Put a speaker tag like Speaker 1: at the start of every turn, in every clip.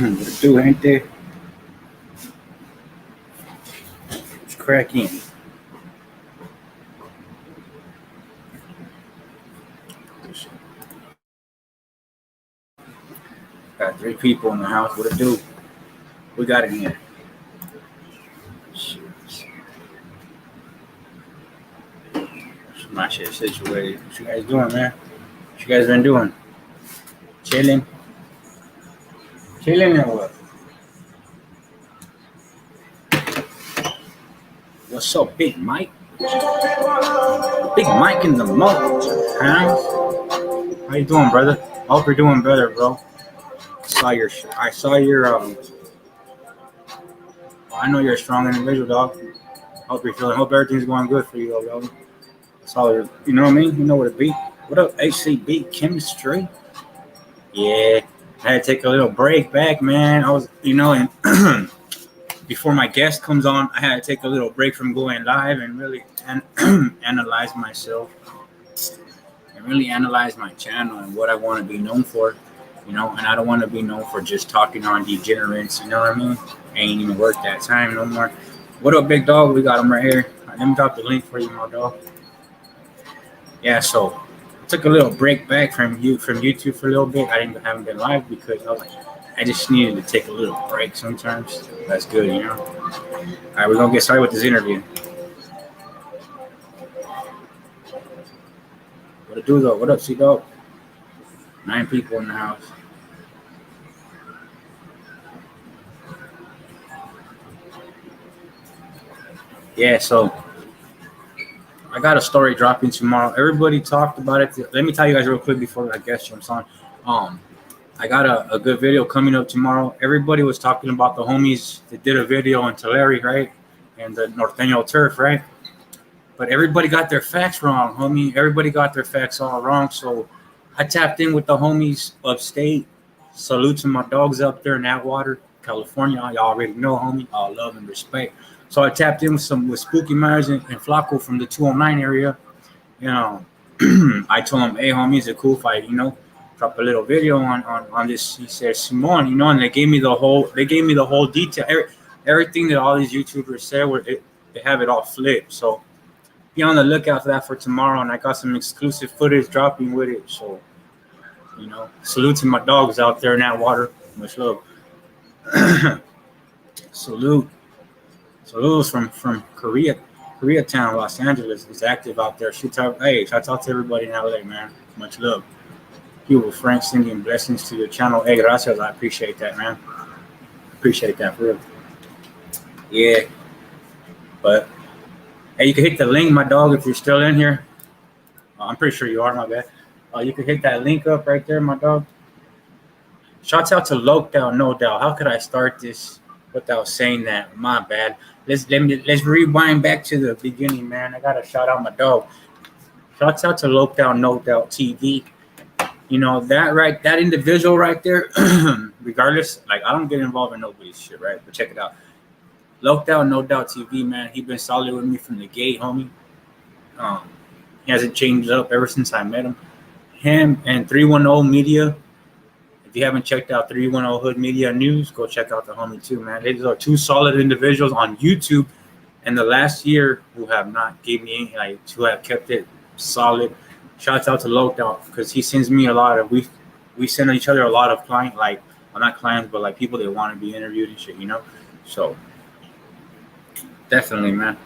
Speaker 1: What it do, gente? It's cracking. Got 3 people in the house. What it do? We got in here. Shit. My shit situated. What you guys doing, man? What you guys been doing? Chilling? Chilling or what? What's up, Big Mike? Big Mike in the mug. Huh? How you doing, brother? I hope you're doing better, bro. I saw your I know you're a strong individual, dog. Hope you're feeling. Hope everything's going good for you, bro. That's all. You know what I mean? You know what it be. What up, HCB chemistry? Yeah, I had to take a little break back, man. I was, and before my guest comes on, I had to take a little break from going live and really analyze myself and really analyze my channel and what I want to be known for. And I don't want to be known for just talking on degenerates. You know what I mean? Ain't even worth that time no more. What up, big dog? We got him right here. Let me drop the link for you, my dog. Yeah, so I took a little break back from YouTube for a little bit. I haven't been live because I just needed to take a little break sometimes. That's good, All right, we're gonna get started with this interview. What it do though? What up, C-Dog? 9 people in the house. Yeah, so I got a story dropping tomorrow. Everybody talked about it. Let me tell you guys real quick before I guess jumps on. I got a good video coming up tomorrow. Everybody was talking about the homies that did a video in Tulare, right? And the Norteño turf, right? But everybody got their facts wrong, homie. Everybody got their facts all wrong. So I tapped in with the homies upstate. Salute to my dogs up there in Atwater, California. Y'all already know, homie. All love and respect. So I tapped in with Spooky Myers and Flacco from the 209 area. I told them, hey, homie, is it cool if I, drop a little video on this? He said, Simone, and they gave me the whole detail. Everything that all these YouTubers said, they have it all flipped. So be on the lookout for that for tomorrow, and I got some exclusive footage dropping with it. So, salute to my dogs out there in that water. Much love. Salute from Koreatown, Los Angeles. Is active out there. Shout out to everybody in LA, man. Much love. People, Frank, sending blessings to your channel. Hey, gracias. I appreciate that, man. Appreciate that for real. Yeah, but. Hey, you can hit the link, my dog, if you're still in here. I'm pretty sure you are, my bad. You can hit that link up right there, my dog. Shouts out to Lokedale, no doubt. How could I start this without saying that? My bad. Let's rewind back to the beginning, man. I gotta shout out my dog. Shouts out to Lokedale, no doubt TV. That individual right there. Regardless, I don't get involved in nobody's shit, right? But check it out. Lokedale, no doubt TV, man. He been solid with me from the gate, homie. He hasn't changed up ever since I met him. Him and 310 Media. If you haven't checked out 310 Hood Media News, go check out the homie too, man. These are 2 solid individuals on YouTube in the last year who have not gave me any, who have kept it solid. Shouts out to Lokedale because he sends me a lot of we send each other a lot of not clients, but people that want to be interviewed and shit, So definitely, man.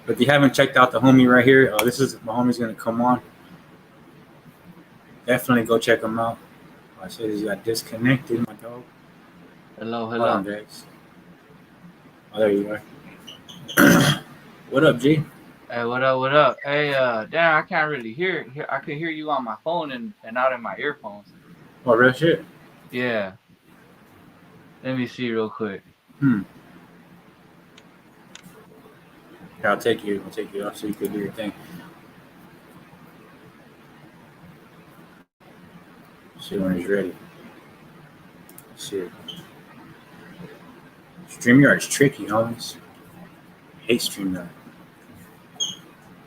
Speaker 1: But if you haven't checked out the homie right here, this is my homie's gonna come on. Definitely go check him out. I said he got disconnected, my dog.
Speaker 2: Hello.
Speaker 1: Hold on, Dex. Oh, there you are. What up, G?
Speaker 2: Hey, what up? Hey, damn, I can't really hear. I can hear you on my phone and not in my earphones.
Speaker 1: Oh, real shit?
Speaker 2: Yeah. Let me see real quick.
Speaker 1: Yeah, I'll take you off so you can do your thing. See when he's ready. See. StreamYard is tricky, homies. I hate StreamYard.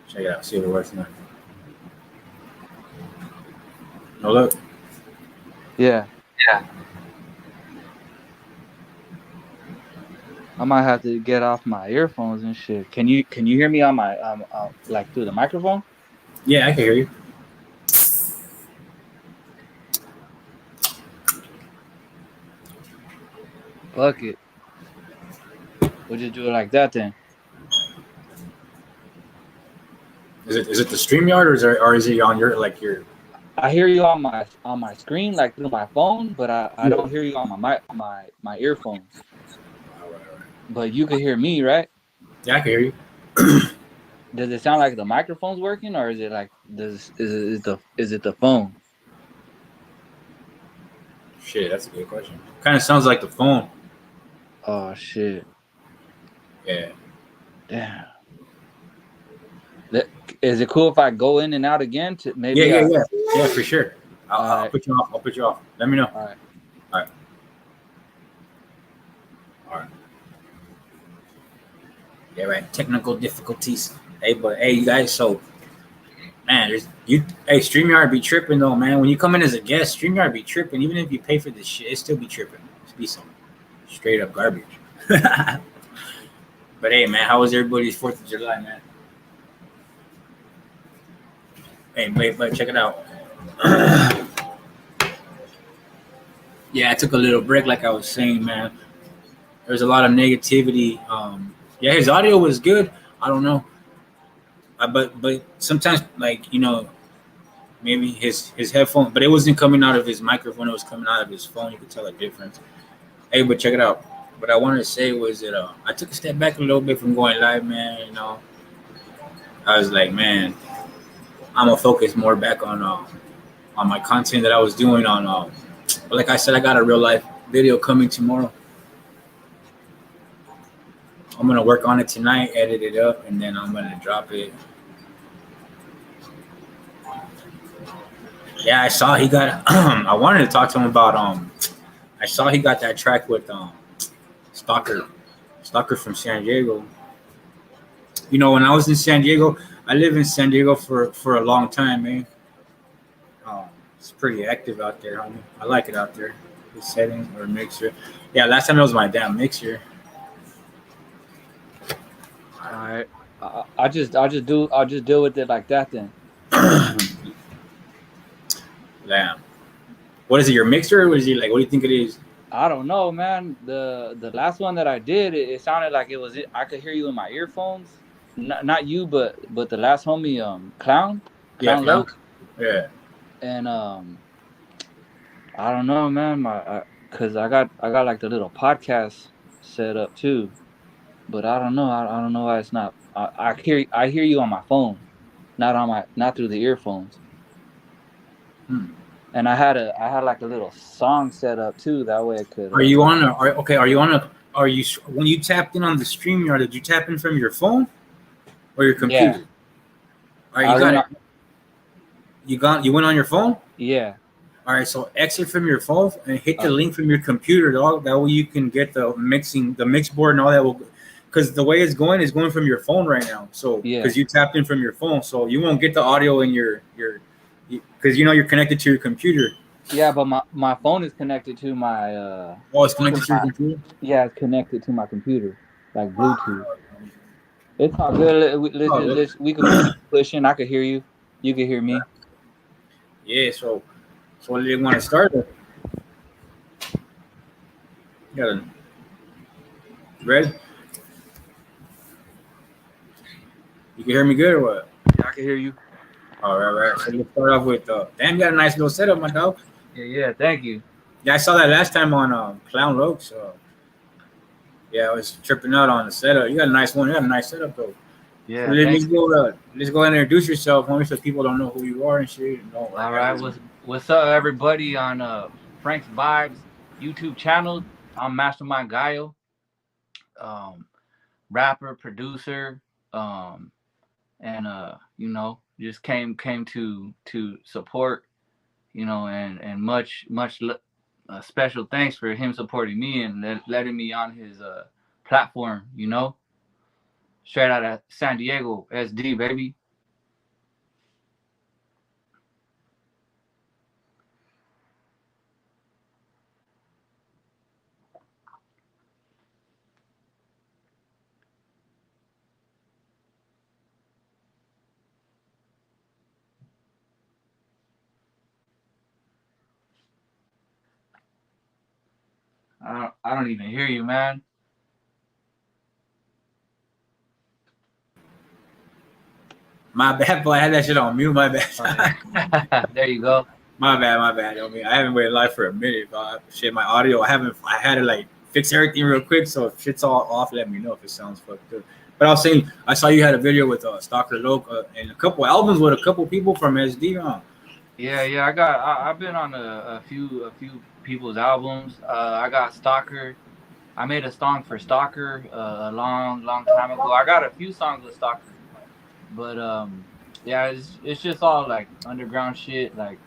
Speaker 1: Check it out. See if it works now. No, look.
Speaker 2: Yeah. I might have to get off my earphones and shit. Can you hear me on my like through the microphone?
Speaker 1: Yeah, I can hear you.
Speaker 2: Fuck it. We'll just do it like that then.
Speaker 1: Is it the StreamYard or is it on your like your?
Speaker 2: I hear you on my screen like through my phone, but I
Speaker 1: Yeah.
Speaker 2: don't hear you on my earphones.
Speaker 1: All right, all right.
Speaker 2: But you can hear me, right?
Speaker 1: Yeah, I can hear you.
Speaker 2: Does it sound like the microphone's working, or is it like is it the phone?
Speaker 1: Shit, that's a good question. Kind of sounds like the phone.
Speaker 2: Oh shit!
Speaker 1: Yeah.
Speaker 2: Damn. That, is it cool if I go in and out again? To
Speaker 1: Yeah,
Speaker 2: maybe
Speaker 1: yeah,
Speaker 2: I.
Speaker 1: yeah, yeah, for sure.
Speaker 2: All
Speaker 1: I'll
Speaker 2: right.
Speaker 1: put you off. I'll put you off. Let me know.
Speaker 2: All right.
Speaker 1: All right. All right. Yeah, right. Technical difficulties. Hey, but hey, you guys. So, man, there's you. Hey, Streamyard be tripping though, man. When you come in as a guest, Streamyard be tripping. Even if you pay for this shit, it still be tripping. It's be some straight up garbage. But hey, man, how was everybody's Fourth of July, man? Hey, but check it out. Yeah, I took a little break, like I was saying, man. There's a lot of negativity. Yeah, his audio was good. I don't know, but sometimes, like maybe his headphone, but it wasn't coming out of his microphone. It was coming out of his phone. You could tell a difference. Hey, but check it out. What I wanted to say was that I took a step back a little bit from going live, man. I was like, man, I'm gonna focus more back on my content that I was doing on. But like I said, I got a real life video coming tomorrow. I'm gonna work on it tonight, edit it up, and then I'm gonna drop it. Yeah, I saw he got. I wanted to talk to him about. I saw he got that track with Stalker, Stalker from San Diego. When I was in San Diego, I lived in San Diego for a long time, man. It's pretty active out there, homie. I like it out there. The settings or mixer. Yeah, last time it was my damn mixer.
Speaker 2: All right. I'll just deal with it like that then.
Speaker 1: Damn. What is it? Your mixer? Or what is it like? What do you think it is?
Speaker 2: I don't know, man. The last one that I did, it sounded like it was. I could hear you in my earphones. Not you, but the last homie,
Speaker 1: Yeah,
Speaker 2: clown
Speaker 1: clown.
Speaker 2: Loke,
Speaker 1: Yeah.
Speaker 2: and I don't know, man. Cause I got like the little podcast set up too, but I don't know. I don't know why it's not. I hear you on my phone, not through the earphones.
Speaker 1: Hmm.
Speaker 2: And I had like a little song set up too. That way I could.
Speaker 1: Are you on a? Okay. Are you on a? Are you when you tapped in on the StreamYard? Did you tap in from your phone or your
Speaker 2: Yeah,
Speaker 1: computer? All right,
Speaker 2: I
Speaker 1: you got
Speaker 2: went
Speaker 1: it.
Speaker 2: on.
Speaker 1: You went on your phone.
Speaker 2: Yeah.
Speaker 1: All right, so exit from your phone and hit the
Speaker 2: Uh,
Speaker 1: link from your computer, dog. That way you can get the mix board and all that. Because the way it's going is going from your phone right now. So
Speaker 2: yeah.
Speaker 1: because you tapped in from your phone, so you won't get the audio in because you're connected to your computer.
Speaker 2: Yeah, but my phone is connected
Speaker 1: Oh, it's
Speaker 2: to
Speaker 1: connected to your
Speaker 2: my
Speaker 1: computer.
Speaker 2: yeah, it's connected to my computer like Bluetooth. It's all good.
Speaker 1: Oh, good.
Speaker 2: We could keep pushing. I could hear you. You could hear me.
Speaker 1: Yeah. So what do they want to start with? You got a red. You can hear me good or what?
Speaker 2: Yeah, I can hear you.
Speaker 1: All right, right. So let's start off with damn. You got a nice little setup, my dog.
Speaker 2: Yeah, yeah. Thank you.
Speaker 1: Yeah, I saw that last time on Clown Rogue. So yeah, I was tripping out on the setup. You got a nice one. You got a nice setup though. So
Speaker 2: Yeah, thank
Speaker 1: let's
Speaker 2: you.
Speaker 1: go. Let's go ahead and introduce yourself, homie, so people don't know who you are and shit. And don't
Speaker 2: All
Speaker 1: like
Speaker 2: right. What's up, everybody on Frank's Vibes YouTube channel? I'm Mastermind Guile, um, rapper, producer, um, and just came to support, and special thanks for him supporting me and letting me on his platform. Straight out of San Diego, SD baby. I don't even hear you, man.
Speaker 1: My bad, boy. I had that shit on mute. My bad.
Speaker 2: Oh, yeah. There you go.
Speaker 1: My bad. My bad. I mean, I haven't waited live for a minute. Shit, my audio. I haven't. I had to like fix everything real quick. So if shit's all off, let me know if it sounds fucked good. But I was saying, I saw you had a video with Stalker Loke and a couple albums with a couple people from SD on.
Speaker 2: Yeah. I've been on a few people's albums. I got Stalker. I made a song for Stalker a long time ago. I got a few songs with Stalker, but yeah, it's just all like underground shit. Like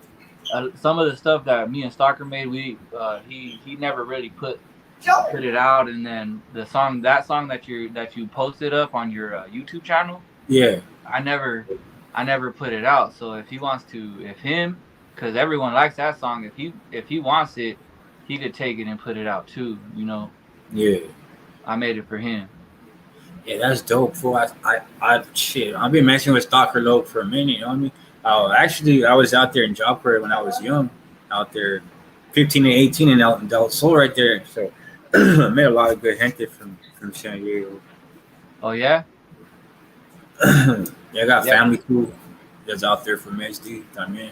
Speaker 2: some of the stuff that me and Stalker made, he never really put it out, and then that song that you posted up on your YouTube channel,
Speaker 1: Yeah.
Speaker 2: I never put it out. So if he wants to, because everyone likes that song, if he wants it, he could take it and put it out too.
Speaker 1: Yeah.
Speaker 2: I made it for him.
Speaker 1: Yeah, that's dope. Fool. Shit. I've been messing with Stalker Loke for a minute. You know what I mean? Actually, I was out there in job career when I was young, out there, 15 and 18 in Del Sol right there. So I met a lot of good gente from San Diego.
Speaker 2: Oh yeah.
Speaker 1: Yeah, I got family too that's out there from SD. I mean,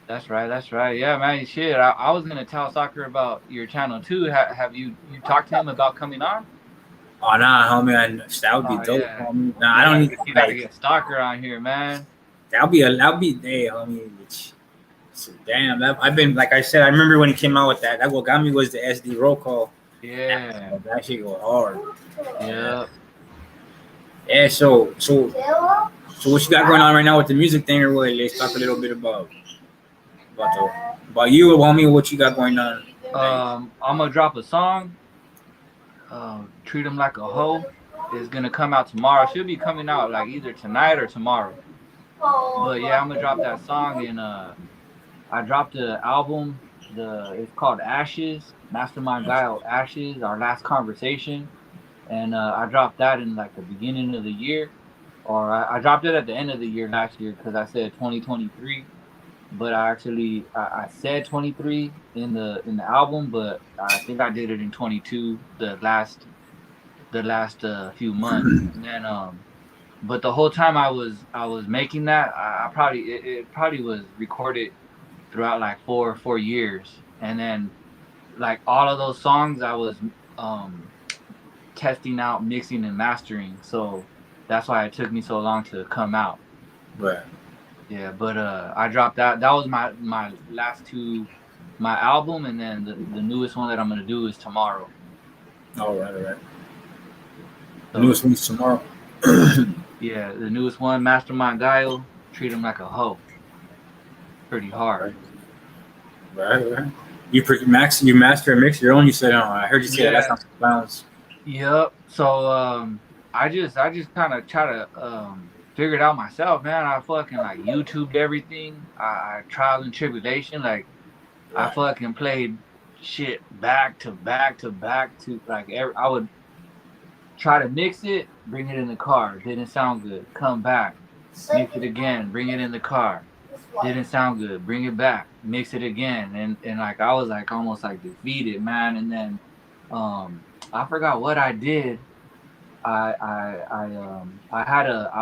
Speaker 2: That's right. Yeah, man. Shit, I was gonna tell Soccer about your channel too. Have you talked to him about coming on?
Speaker 1: oh nah, homie, that would be
Speaker 2: Oh
Speaker 1: dope.
Speaker 2: yeah.
Speaker 1: Homie. Nah, I don't need
Speaker 2: You gotta
Speaker 1: like
Speaker 2: get Stalker on here, man.
Speaker 1: that'll be day, homie. So, damn, I've been like I said. I remember when he came out with that. That what got me was the SD roll call.
Speaker 2: Yeah.
Speaker 1: That shit go hard.
Speaker 2: Yeah.
Speaker 1: Yeah. So what you got going on right now with the music thing, or what? Let's talk a little bit about you, homie. What you got going on?
Speaker 2: I'm gonna drop a song. Treat him like a hoe. Is gonna come out tomorrow. Should be coming out like either tonight or tomorrow. But yeah, I'm gonna drop that song, and I dropped the album. It's called Ashes. Mastermind Guile Ashes. Our last conversation, and I dropped that in like the beginning of the year, or I dropped it at the end of the year last year because I said 2023. But I said 23 in the album, but I think I did it in 22 the last few months. And then but the whole time I was making that, I probably it probably was recorded throughout like four years. And then like all of those songs I was testing out, mixing and mastering. So that's why it took me so long to come out.
Speaker 1: Right.
Speaker 2: Yeah, but I dropped that. That was my last two, my album, and then the newest one that I'm gonna do is tomorrow.
Speaker 1: All right.
Speaker 2: So,
Speaker 1: Newest one's tomorrow.
Speaker 2: yeah, the newest one, Mastermind Guile, treat him like a hoe. Pretty hard.
Speaker 1: Right. You master and mix your own. You said, oh, I heard you say that sounds like clowns.
Speaker 2: Yep. So I just kind of try to figure it out myself, man. I fucking like YouTubed everything. I trial and tribulation. Like I fucking played shit back to back to like I would try to mix it, bring it in the car. Didn't sound good. Come back, mix it again, bring it in the car. Didn't sound good. Bring it back, mix it again, and like I was like almost like defeated, man. And then I forgot what I did. I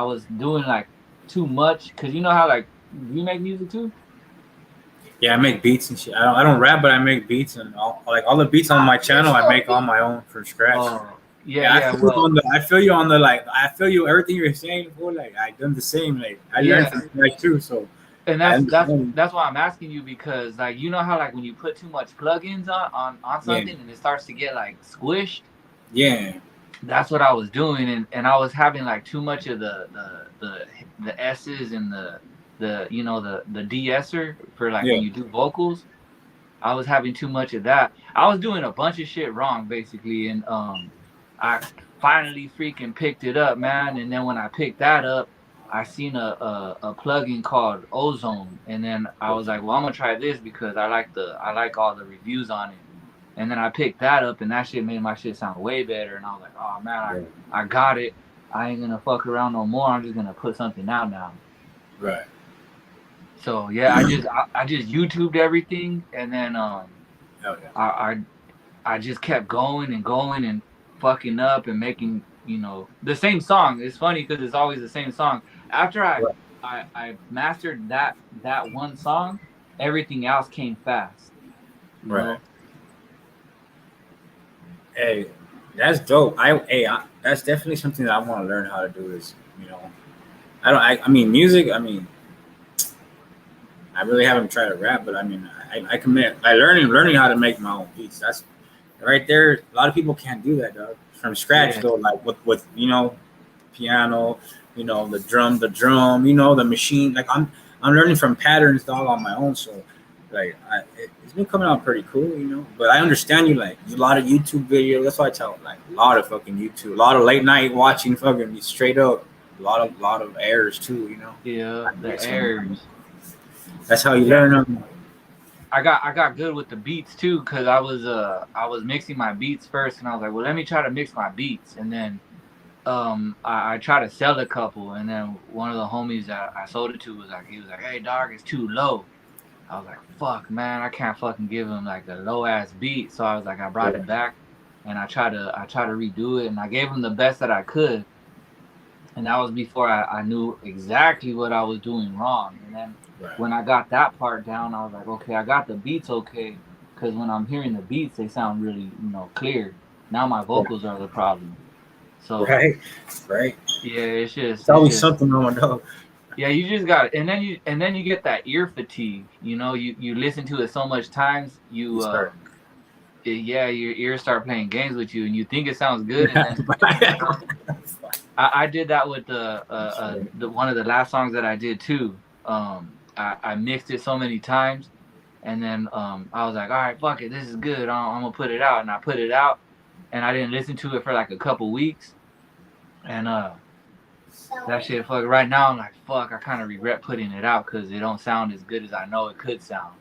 Speaker 2: was doing like too much because you know how like you make music too.
Speaker 1: Yeah, I make beats and shit. I don't rap, but I make beats and all the beats on my channel. I make on my own from scratch.
Speaker 2: Yeah.
Speaker 1: I feel you on the like. I feel you everything you're saying. Before, like I done the same. Like I learned from scratch too. So.
Speaker 2: And that's why I'm asking you, because like you know how like when you put too much plugins on something and it starts to get like squished.
Speaker 1: Yeah.
Speaker 2: That's what I was doing, and I was having like too much of the S's and the you know the de-esser for like when you do vocals. I was having too much of that. I was doing a bunch of shit wrong basically, and I finally freaking picked it up, man. And then when I picked that up, I seen a plugin called Ozone, and then I was like, well, I'm gonna try this because I like all the reviews on it. And then I picked that up, and that shit made my shit sound way better. And I was like, oh man, I got it. I ain't gonna fuck around no more. I'm just gonna put something out now.
Speaker 1: Right.
Speaker 2: So yeah, I just YouTubed everything, and then I I just kept going and fucking up and making, you know, the same song. It's funny because it's always the same song. After
Speaker 1: Right.
Speaker 2: I mastered that one song, everything else came fast. You
Speaker 1: Right.
Speaker 2: know?
Speaker 1: Hey, that's dope. That's definitely something that I want to learn how to do. Is you know, I don't. I mean, music. I mean, I really haven't tried to rap, but I mean, I commit. I learning how to make my own beats. That's right there. A lot of people can't do that, dog. From scratch,
Speaker 2: Yeah.
Speaker 1: though. Like with you know, piano. You know, the drum. You know, the machine. Like I'm learning from patterns, dog, on my own. So, like, it's been coming out pretty cool, you know. But I understand you. Like, a lot of YouTube videos. That's why I tell like a lot of fucking YouTube, a lot of late night watching, fucking straight up. A lot of errors too, you know.
Speaker 2: Yeah, the
Speaker 1: So,
Speaker 2: airs.
Speaker 1: that's how you
Speaker 2: Yeah.
Speaker 1: learn them.
Speaker 2: I got good with the beats too, cause I was mixing my beats first, and I was like, well, let me try to mix my beats, and then I tried to sell a couple, and then one of the homies that I sold it to was like, he was like, hey dog, it's too low. I was like, fuck man, I can't fucking give him like a low ass beat. So I was like, I brought
Speaker 1: Yeah.
Speaker 2: it back, and I tried to redo it, and I gave him the best that I could, and that was before I knew exactly what I was doing wrong. And then
Speaker 1: Right.
Speaker 2: when I got that part down, I was like, okay, I got the beats okay, because when I'm hearing the beats, they sound really, you know, clear. Now my vocals are the problem. So
Speaker 1: Right. Right.
Speaker 2: yeah,
Speaker 1: It's always something wrong with dog.
Speaker 2: yeah, you just got, and then you get that ear fatigue. You know, you listen to it so much times,
Speaker 1: You start.
Speaker 2: yeah, your ears start playing games with you, and you think it sounds good, and then I did that with the one of the last songs that I did too. I mixed it so many times, and then I was like, all right, fuck it, this is good. I'm gonna put it out, and I put it out, and I didn't listen to it for like a couple weeks, and that shit, fuck. Right now, I'm like, fuck. I kind of regret putting it out because it don't sound as good as I know it could sound.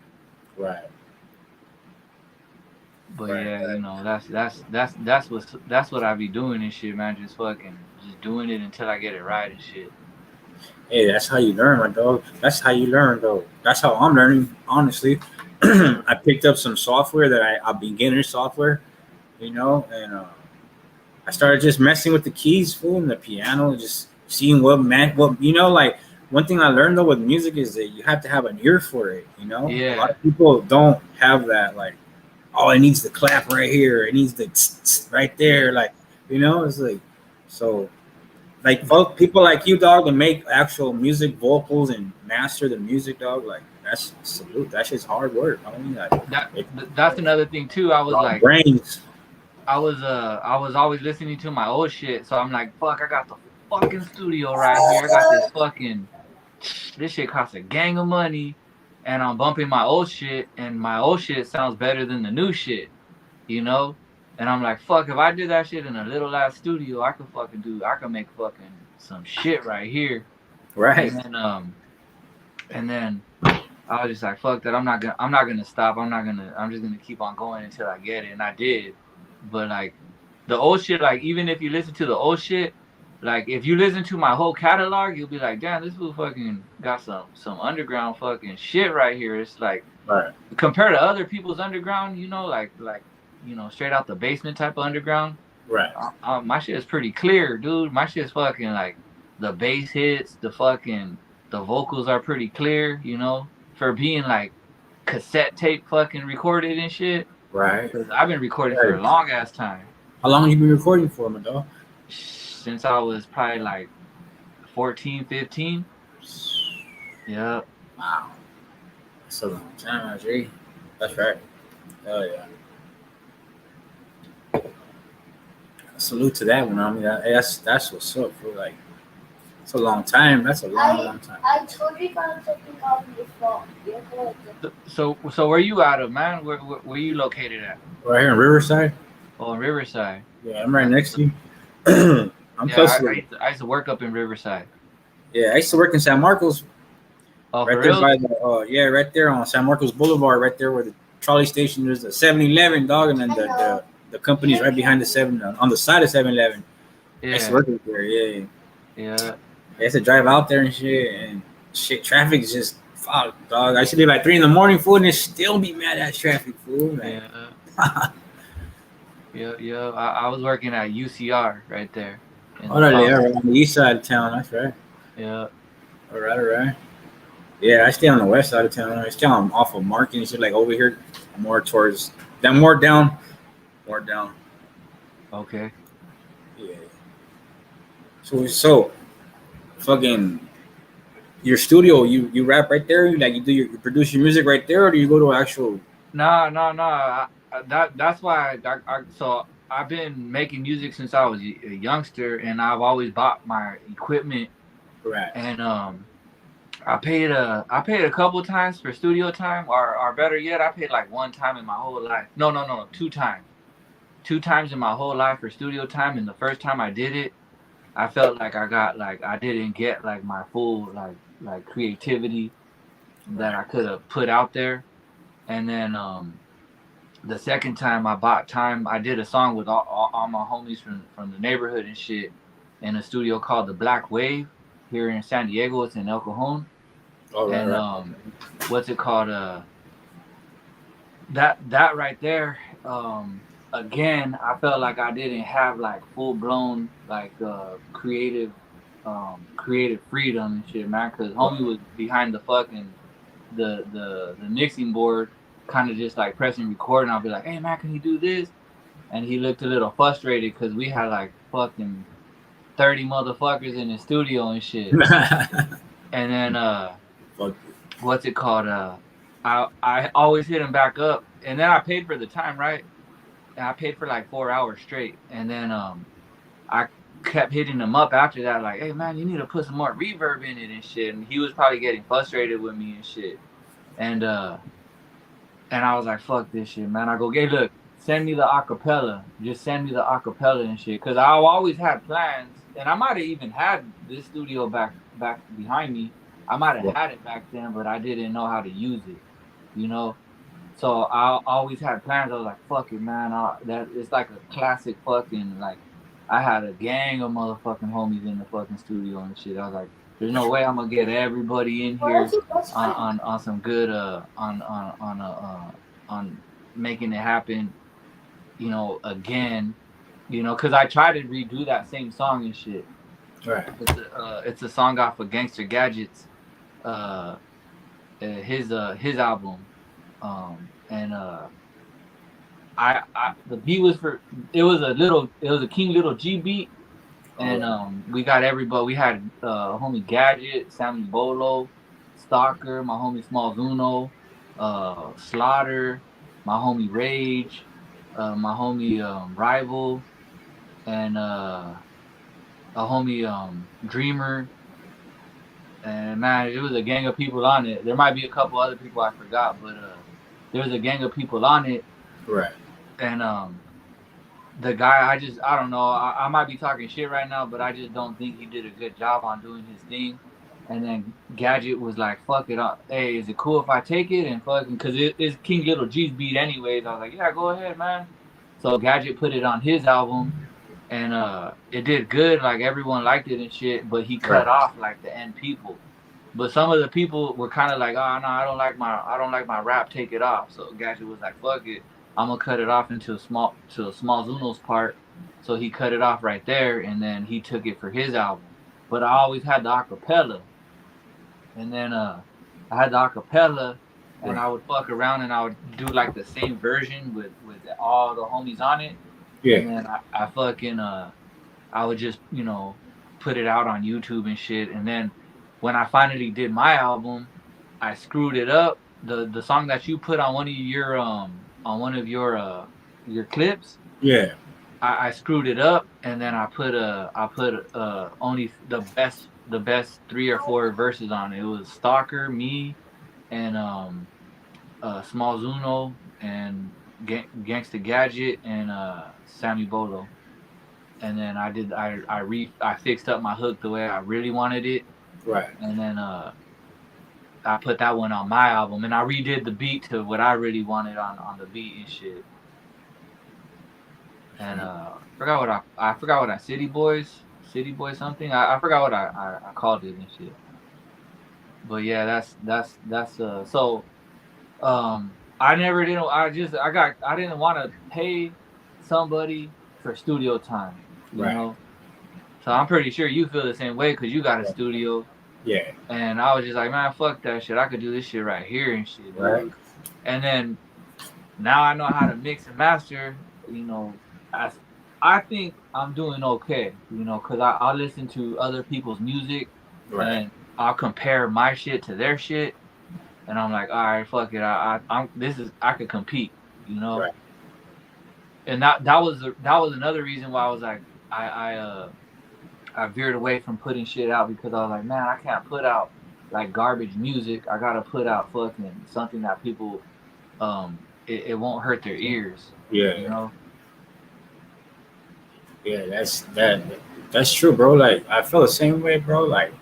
Speaker 1: Right.
Speaker 2: But
Speaker 1: Right.
Speaker 2: yeah, you know, that's what I be doing and shit, man. Just fucking just doing it until I get it right and shit.
Speaker 1: Hey, that's how you learn, my dog. That's how you learn, though. That's how I'm learning, honestly. I picked up some software that a beginner software, you know, and I started just messing with the keys, fool, and the piano, just seeing what you know. Like one thing I learned though with music is that you have to have an ear for it. You know, a lot
Speaker 2: Yeah,
Speaker 1: of people don't have that. Like, oh, it needs the clap right here, it needs the tss, tss right there. Like, you know, it's like so. Like people like you, dog, to make actual music, vocals, and master the music, dog. Like that's salute. That shit's hard work. I mean, like,
Speaker 2: that
Speaker 1: it,
Speaker 2: that's another thing too. I was like,
Speaker 1: brains.
Speaker 2: I was always listening to my old shit, so I'm like, fuck, I got the fucking studio right here. I got this fucking this shit costs a gang of money, and I'm bumping my old shit, and my old shit sounds better than the new shit, you know? And I'm like, fuck, if I did that shit in a little ass studio, I could make fucking some shit right here.
Speaker 1: Right.
Speaker 2: And then I was just like, fuck that, I'm not gonna stop. I'm just gonna keep on going until I get it. And I did. But like the old shit, like even if you listen to the old shit, like if you listen to my whole catalog, you'll be like, damn, this fool fucking got some underground fucking shit right here. It's like
Speaker 1: Right.
Speaker 2: compared to other people's underground, you know, like you know, straight out the basement type of underground.
Speaker 1: Right.
Speaker 2: My shit is pretty clear, dude. My shit's fucking like the bass hits, the vocals are pretty clear, you know, for being like cassette tape fucking recorded and shit.
Speaker 1: Right.
Speaker 2: Cause I've been recording for a long ass time.
Speaker 1: How long have you been recording for, my dog?
Speaker 2: Since I was probably like 14, 15. Yeah.
Speaker 1: Wow. That's a long time, G. That's right. Hell yeah. Salute to that one. I mean, that's what's up for like. It's a long time. That's a long time.
Speaker 3: I told you about something on your phone. You're good.
Speaker 2: So where you out of, man? Where you located at?
Speaker 1: Right here in Riverside.
Speaker 2: Oh, in Riverside.
Speaker 1: Yeah, I'm right next to you. I'm
Speaker 2: Yeah,
Speaker 1: close to
Speaker 2: I used to work up in Riverside.
Speaker 1: Yeah, I used to work in San Marcos.
Speaker 2: Oh,
Speaker 1: Right
Speaker 2: for
Speaker 1: there
Speaker 2: real?
Speaker 1: by the yeah, right there on San Marcos Boulevard, right there where the trolley station is, the 7-Eleven, dog, and then the company's right behind the 7 on the side of 7-Eleven. I used to
Speaker 2: Yeah.
Speaker 1: work right there. Yeah.
Speaker 2: Yeah.
Speaker 1: I used to drive out there and shit. Traffic is just fuck, dog. I used to leave at 3 in the morning, fool, and it still be mad at traffic, fool. Like,
Speaker 2: Yeah. Yeah. I was working at UCR right there in
Speaker 1: Oh,
Speaker 2: the
Speaker 1: no, yeah,
Speaker 2: fountain.
Speaker 1: right on the east side of town. That's right.
Speaker 2: Yeah.
Speaker 1: All right, all right. Yeah, I stay on the west side of town. I stay on off of Market and shit, like over here, more towards, then more down, more down.
Speaker 2: Okay.
Speaker 1: Yeah. So fucking your studio, you rap right there, like you produce your music right there, or do you go to an actual
Speaker 2: No. That's why so I've been making music since I was a youngster, and I've always bought my equipment,
Speaker 1: rap?
Speaker 2: and I paid a couple times for studio time, or better yet, I paid like one time in my whole life. No, two times. Two times in my whole life for studio time, and the first time I did it, I felt like I didn't get like my full like creativity that
Speaker 1: Right.
Speaker 2: I could have put out there. And then the second time I bought time, I did a song with all my homies from the neighborhood and shit in a studio called the Black Wave here in San Diego. It's in El Cajon.
Speaker 1: Oh, right,
Speaker 2: And
Speaker 1: right.
Speaker 2: what's it called? That right there. Again, I felt like I didn't have like full blown like creative freedom and shit, man. Cause homie was behind the fucking the mixing board, kind of just like pressing record, and I'll be like, "Hey man, can you do this?" And he looked a little frustrated because we had like fucking 30 motherfuckers in the studio and shit. And then
Speaker 1: Fuck.
Speaker 2: what's it called? I always hit him back up, and then I paid for the time, right? And I paid for like 4 hours straight, and then I kept hitting him up after that, like, "Hey man, you need to put some more reverb in it and shit." And he was probably getting frustrated with me and shit, and I was like, "Fuck this shit, man." I go, "Hey, look, send me the acapella. Just send me the acapella and shit." Cause I always had plans, and I might have even had this studio back behind me. I might have had it back then, but I didn't know how to use it, you know. So I always had plans. I was like, "Fuck it, man." That it's like a classic fucking like. I had a gang of motherfucking homies in the fucking studio and shit. I was like, "There's no way I'm gonna get everybody in
Speaker 3: Where's
Speaker 2: here
Speaker 3: your best friend?
Speaker 2: on some good on making it happen." Again, because I tried to redo that same song and shit.
Speaker 1: Right.
Speaker 2: It's a song off of Gangster Gadgets, uh, his album, and I the beat was for it was a King Little G beat,
Speaker 1: All
Speaker 2: and
Speaker 1: right.
Speaker 2: we got everybody. We had homie Gadget, Sammy Bolo, Stalker, my homie Small Zuno, Slaughter, my homie Rage, my homie Rival, and a homie Dreamer. And man, it was a gang of people on it. There might be a couple other people I forgot, but there was a gang of people on it,
Speaker 1: Right.
Speaker 2: and the guy, I don't know. I might be talking shit right now, but I just don't think he did a good job on doing his thing. And then Gadget was like, "Fuck it up. Hey, is it cool if I take it?" And fucking, cause it's King Little G's beat anyways. I was like, "Yeah, go ahead, man." So Gadget put it on his album, and it did good. Like everyone liked it and shit. But he cut
Speaker 1: Right.
Speaker 2: off like the end people. But some of the people were kind of like, "Oh no, I don't like my rap. Take it off." So Gadget was like, "Fuck it. I'm gonna cut it off into a small Zuno's part." So he cut it off right there, and then he took it for his album. But I always had the acapella, and then I had the acapella, and
Speaker 1: Right.
Speaker 2: I would fuck around and I would do like the same version with all the homies on it,
Speaker 1: Yeah.
Speaker 2: and then I fucking I would just put it out on YouTube and shit, and then when I finally did my album, I screwed it up. The song that you put on one of your clips,
Speaker 1: Yeah.
Speaker 2: I screwed it up, and then I put only the best three or four verses on it. It was Stalker, me, and Small Zuno, and Gangsta Gadget, and Sammy Bolo. And then I fixed up my hook the way I really wanted it,
Speaker 1: Right.
Speaker 2: and then I put that one on my album, and I redid the beat to what I really wanted on the beat and shit. And I forgot what I City Boys something. I forgot what I called it and shit. But yeah, that's so I never didn't I didn't want to pay somebody for studio time, you
Speaker 1: Right.
Speaker 2: know. So I'm pretty sure you feel the same way because you got a studio.
Speaker 1: Yeah.
Speaker 2: And I was just like, man, fuck that shit. I could do this shit right here and shit,
Speaker 1: Right.
Speaker 2: dude. And then now I know how to mix and master. You know, I I think I'm doing okay. You know, because I listen to other people's music
Speaker 1: Right.
Speaker 2: and I'll compare my shit to their shit, and I'm like, all right, fuck it. I'm this is I could compete. You know,
Speaker 1: Right.
Speaker 2: and that was another reason why I was like, I I uh I veered away from putting shit out because I was like, man, I can't put out like garbage music. I gotta put out fucking something that people it won't hurt their ears, you
Speaker 1: Yeah.
Speaker 2: know?
Speaker 1: Yeah. That's true, bro. Like I feel the same way, bro. Like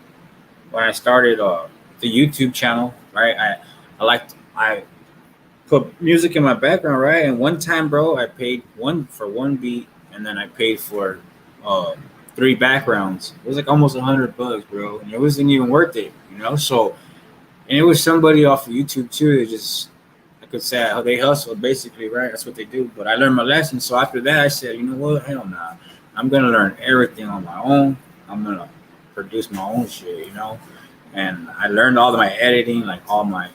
Speaker 1: when I started the YouTube channel, right? I put music in my background, right? And one time, bro, I paid one beat, and then I paid for um, three backgrounds. It was like almost $100, bro, and it wasn't even worth it, you know. So, and it was somebody off of YouTube too. That just I could say they hustle basically, right? That's what they do. But I learned my lesson. So after that, I said, you know what? Hell nah. I'm gonna learn everything on my own. I'm gonna produce my own shit, you know. And I learned all of my editing, like all my,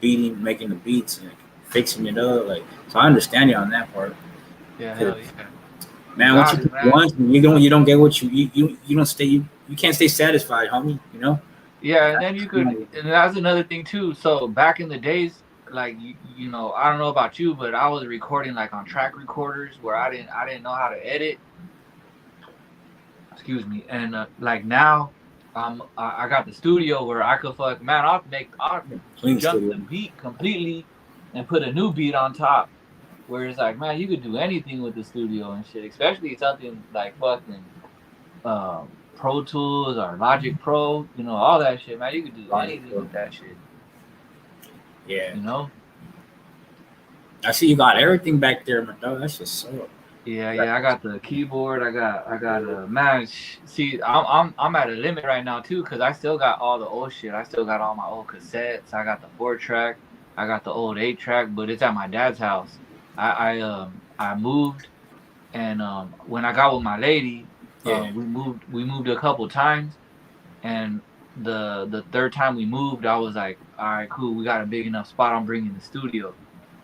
Speaker 1: beating, making the beats, and fixing it up. Like, so I understand you on that part.
Speaker 2: Yeah,
Speaker 1: 'Cause,
Speaker 2: hell yeah. You
Speaker 1: man, once
Speaker 2: got
Speaker 1: you
Speaker 2: it,
Speaker 1: do it
Speaker 2: man.
Speaker 1: once, and you don't get what you don't stay you can't stay satisfied, homie. You know.
Speaker 2: Yeah, and then you could, and that's another thing too. So back in the days, like you know, I don't know about you, but I was recording like on track recorders where I didn't know how to edit. Excuse me. And like now, I got the studio where I could fuck man. I'll
Speaker 1: Clean
Speaker 2: jump
Speaker 1: studio.
Speaker 2: the beat completely and put a new beat on top. Where it's like, man, you could do anything with the studio and shit, especially something like fucking Pro Tools or Logic Pro, you know, all that shit, man. You could do anything with that shit,
Speaker 1: Yeah,
Speaker 2: you know?
Speaker 1: I see you got everything back there, my dog. That's just so.
Speaker 2: Yeah, yeah. I got the keyboard. I got a man. See, I'm at a limit right now too, cause I still got all the old shit. I still got all my old cassettes. I got the 4-track. I got the old 8-track, but it's at my dad's house. I moved, and when I got with my lady,
Speaker 1: Yeah,
Speaker 2: we moved a couple times, and the third time we moved, I was like, all right, cool. We got a big enough spot. I'm bringing the studio.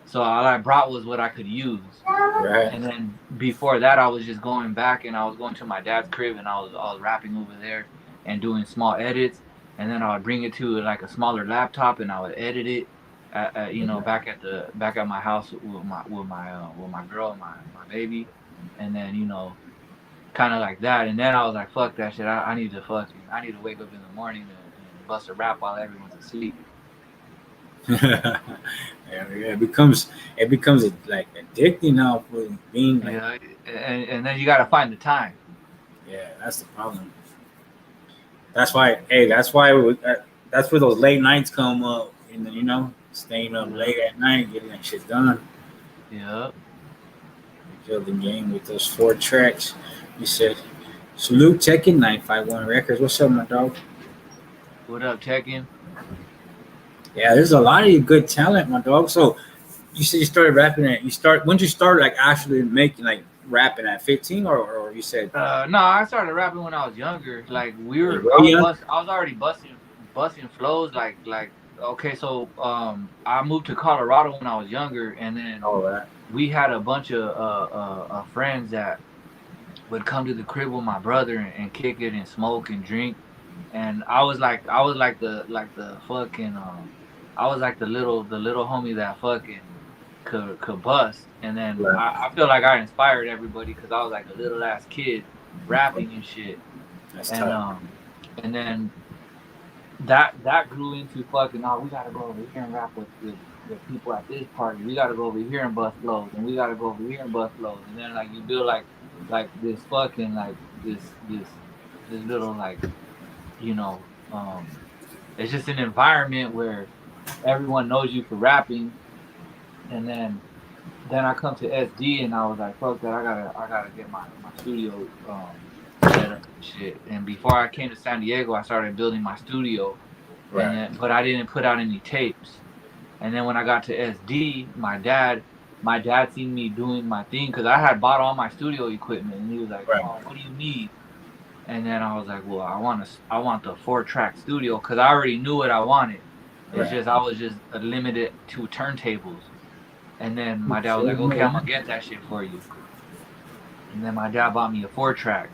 Speaker 2: So all I brought was what I could use.
Speaker 1: right.
Speaker 2: And then before that, I was just going back and I was going to my dad's crib and I was rapping over there and doing small edits. And then I would bring it to like a smaller laptop and I would edit it, you know, back at my house with my girl and my baby, and then you know, kind of like that. And then I was like, fuck that shit. I need to wake up in the morning and bust a rap while everyone's asleep.
Speaker 1: Yeah, it becomes like addicting now for being like.
Speaker 2: Yeah, and then you gotta find the time.
Speaker 1: Yeah, that's the problem. That's why. Hey, that's where those late nights come up. And then, staying up
Speaker 2: Yeah,
Speaker 1: late at night, getting that shit done.
Speaker 2: yeah.
Speaker 1: Kill the game with those 4 tracks. You said, salute Tekken 951 Records. What's up, my dog?
Speaker 2: What up, Tekken?
Speaker 1: Yeah, there's a lot of you good talent, my dog. So you said you started rapping when did you start like actually making like rapping at 15 or you said
Speaker 2: No, I started rapping when I was younger. Like
Speaker 1: young?
Speaker 2: I was already busting flows. Okay, so I moved to Colorado when I was younger, and then
Speaker 1: All that.
Speaker 2: we had a bunch of friends that would come to the crib with my brother and kick it and smoke and drink, and I was like the fucking I was like the little homie that fucking could bust. And then
Speaker 1: Right.
Speaker 2: I feel like I inspired everybody because I was like a little ass kid rapping and shit.
Speaker 1: That's
Speaker 2: And
Speaker 1: tough.
Speaker 2: and then that grew into fucking, oh, we gotta go over here and rap with people at this party. We gotta go over here and bust flows, and we gotta go over here and bust flows. And then like you build like this fucking like this little like, you know, it's just an environment where everyone knows you for rapping. And then I come to SD and I was like, fuck that, I gotta get my studio set up and shit. And before I came to San Diego, I started building my studio,
Speaker 1: Right.
Speaker 2: but I didn't put out any tapes. And then when I got to SD, my dad my dad seen me doing my thing because I had bought all my studio equipment, and he was like,
Speaker 1: Right.
Speaker 2: "Oh, what do you need?" And then I was like, "Well, I want the 4-track studio because I already knew what I wanted. It's
Speaker 1: Right.
Speaker 2: just I was just limited to turntables." And then my dad was like, "Okay, I'm gonna get that shit for you." And then my dad bought me a 4-track.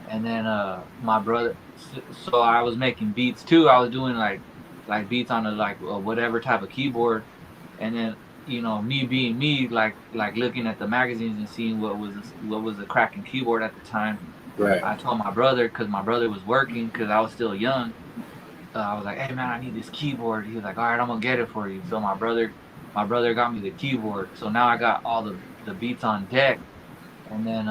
Speaker 2: And then my brother, so I was making beats too. I was doing like beats on whatever type of keyboard. And then me being me, like looking at the magazines and seeing what was a cracking keyboard at the time.
Speaker 1: Right.
Speaker 2: I told my brother because my brother was working because I was still young. I was like, "Hey man, I need this keyboard." He was like, "All right, I'm gonna get it for you." So my brother got me the keyboard. So now I got all the beats on deck. And then,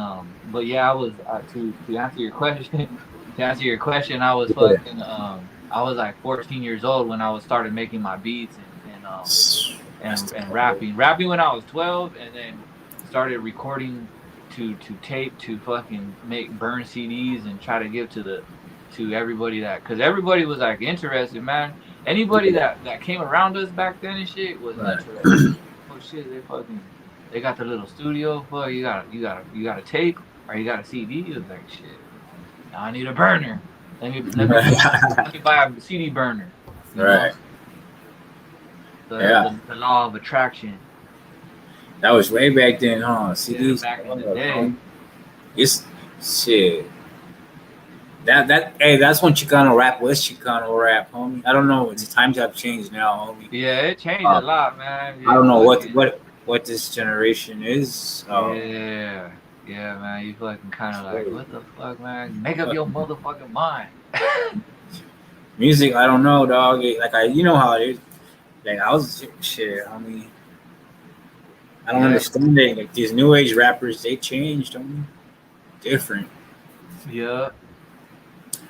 Speaker 2: but yeah, I was to answer your question. To answer your question, I was fucking I was like 14 years old when I was started making my beats and rapping. Rapping when I was 12, and then started recording to tape to fucking burn CDs and try to give to everybody because everybody was like interested, man. Anybody that came around us back then and shit was interested. Oh shit, they got the little studio. Fuck, you got a tape or you got a CD. It was like shit. Now I need a burner. Let me buy a CD burner. You know? The law of attraction.
Speaker 1: That was way back then, huh? CDs.
Speaker 2: Yeah, back in the day.
Speaker 1: It's shit. That's when Chicano rap was Chicano rap, homie. I don't know. The times have changed now, homie.
Speaker 2: Yeah, it changed a lot, man.
Speaker 1: I don't know what this generation is.
Speaker 2: Yeah, man. You fucking kind of like, what the fuck, man? Make up your motherfucking mind.
Speaker 1: Music, I don't know, dog. You know how it is. Like I was shit, homie. I don't understand it. Like these new age rappers, they changed, homie. Different.
Speaker 2: Yeah,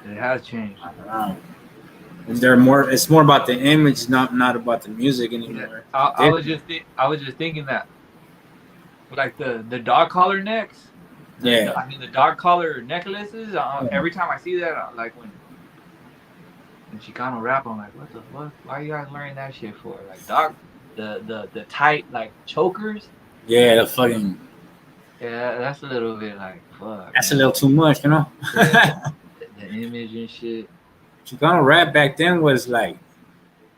Speaker 2: it has changed.
Speaker 1: I don't know. It's more about the image, not about the music anymore.
Speaker 2: Yeah. I was just thinking that, like the dog collar necks. I mean the dog collar necklaces. Every time I see that, like when Chicano rap, I'm like, what the fuck? Why are you guys wearing that shit for? Like the tight like chokers.
Speaker 1: Yeah, the fucking.
Speaker 2: Yeah, that's a little bit like fuck.
Speaker 1: That's a little too much, you know.
Speaker 2: Yeah, the image and shit.
Speaker 1: Chicano rap back then was like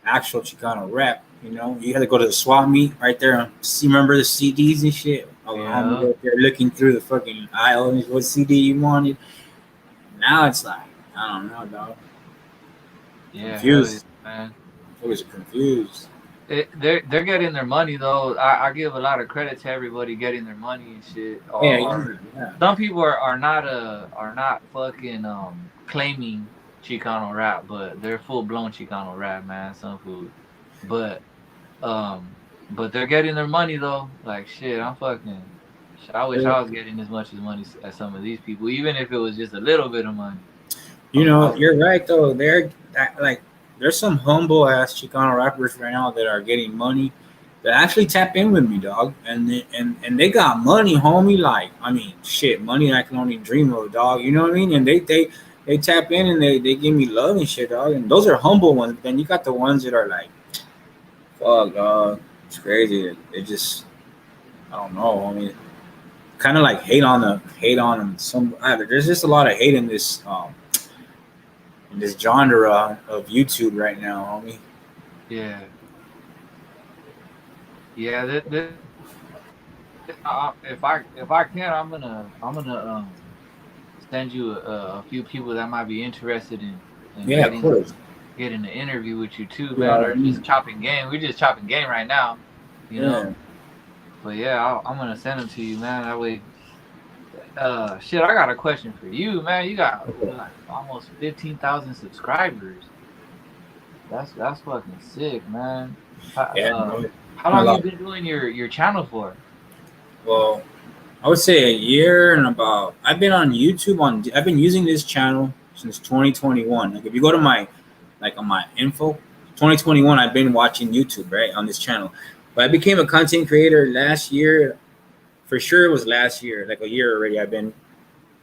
Speaker 1: actual Chicano rap. You know, you had to go to the swap meet right there and remember the CDs and shit. Right there looking through the fucking aisle and what CD you wanted. Now it's like I don't know, dog.
Speaker 2: Yeah,
Speaker 1: confused,
Speaker 2: man.
Speaker 1: It was confused.
Speaker 2: They're getting their money though. I give a lot of credit to everybody getting their money and shit. Some people are not fucking claiming Chicano rap, but they're full blown Chicano rap, man. Some food, but they're getting their money though. Like shit, I wish I was getting as much money as some of these people, even if it was just a little bit of money.
Speaker 1: You know, you're right though. There's some humble ass Chicano rappers right now that are getting money that actually tap in with me, dog, and they got money, homie. Like I mean, shit, money I can only dream of, dog. You know what I mean? And they tap in and they give me love and shit, dog. And those are humble ones. Then you got the ones that are like, fuck, dog, it's crazy. They just, I don't know. I mean, kind of like hate on them. There's just a lot of hate in this genre of YouTube right now, homie.
Speaker 2: Yeah. Yeah. If I can, I'm gonna send you a few people that might be interested in getting an interview with you too, man. Or just chopping game. We're just chopping game right now, you know. But yeah, I'm gonna send them to you, man. That way. Shit, I got a question for you, man. You got like almost 15,000 subscribers. That's fucking sick, man. How long have you been doing your channel for?
Speaker 1: Well, I would say a year and about. I've been on YouTube I've been using this channel since 2021. Like if you go to my on my info, 2021 I've been watching YouTube, right, on this channel. But I became a content creator last year. For sure it was last year, like a year already I've been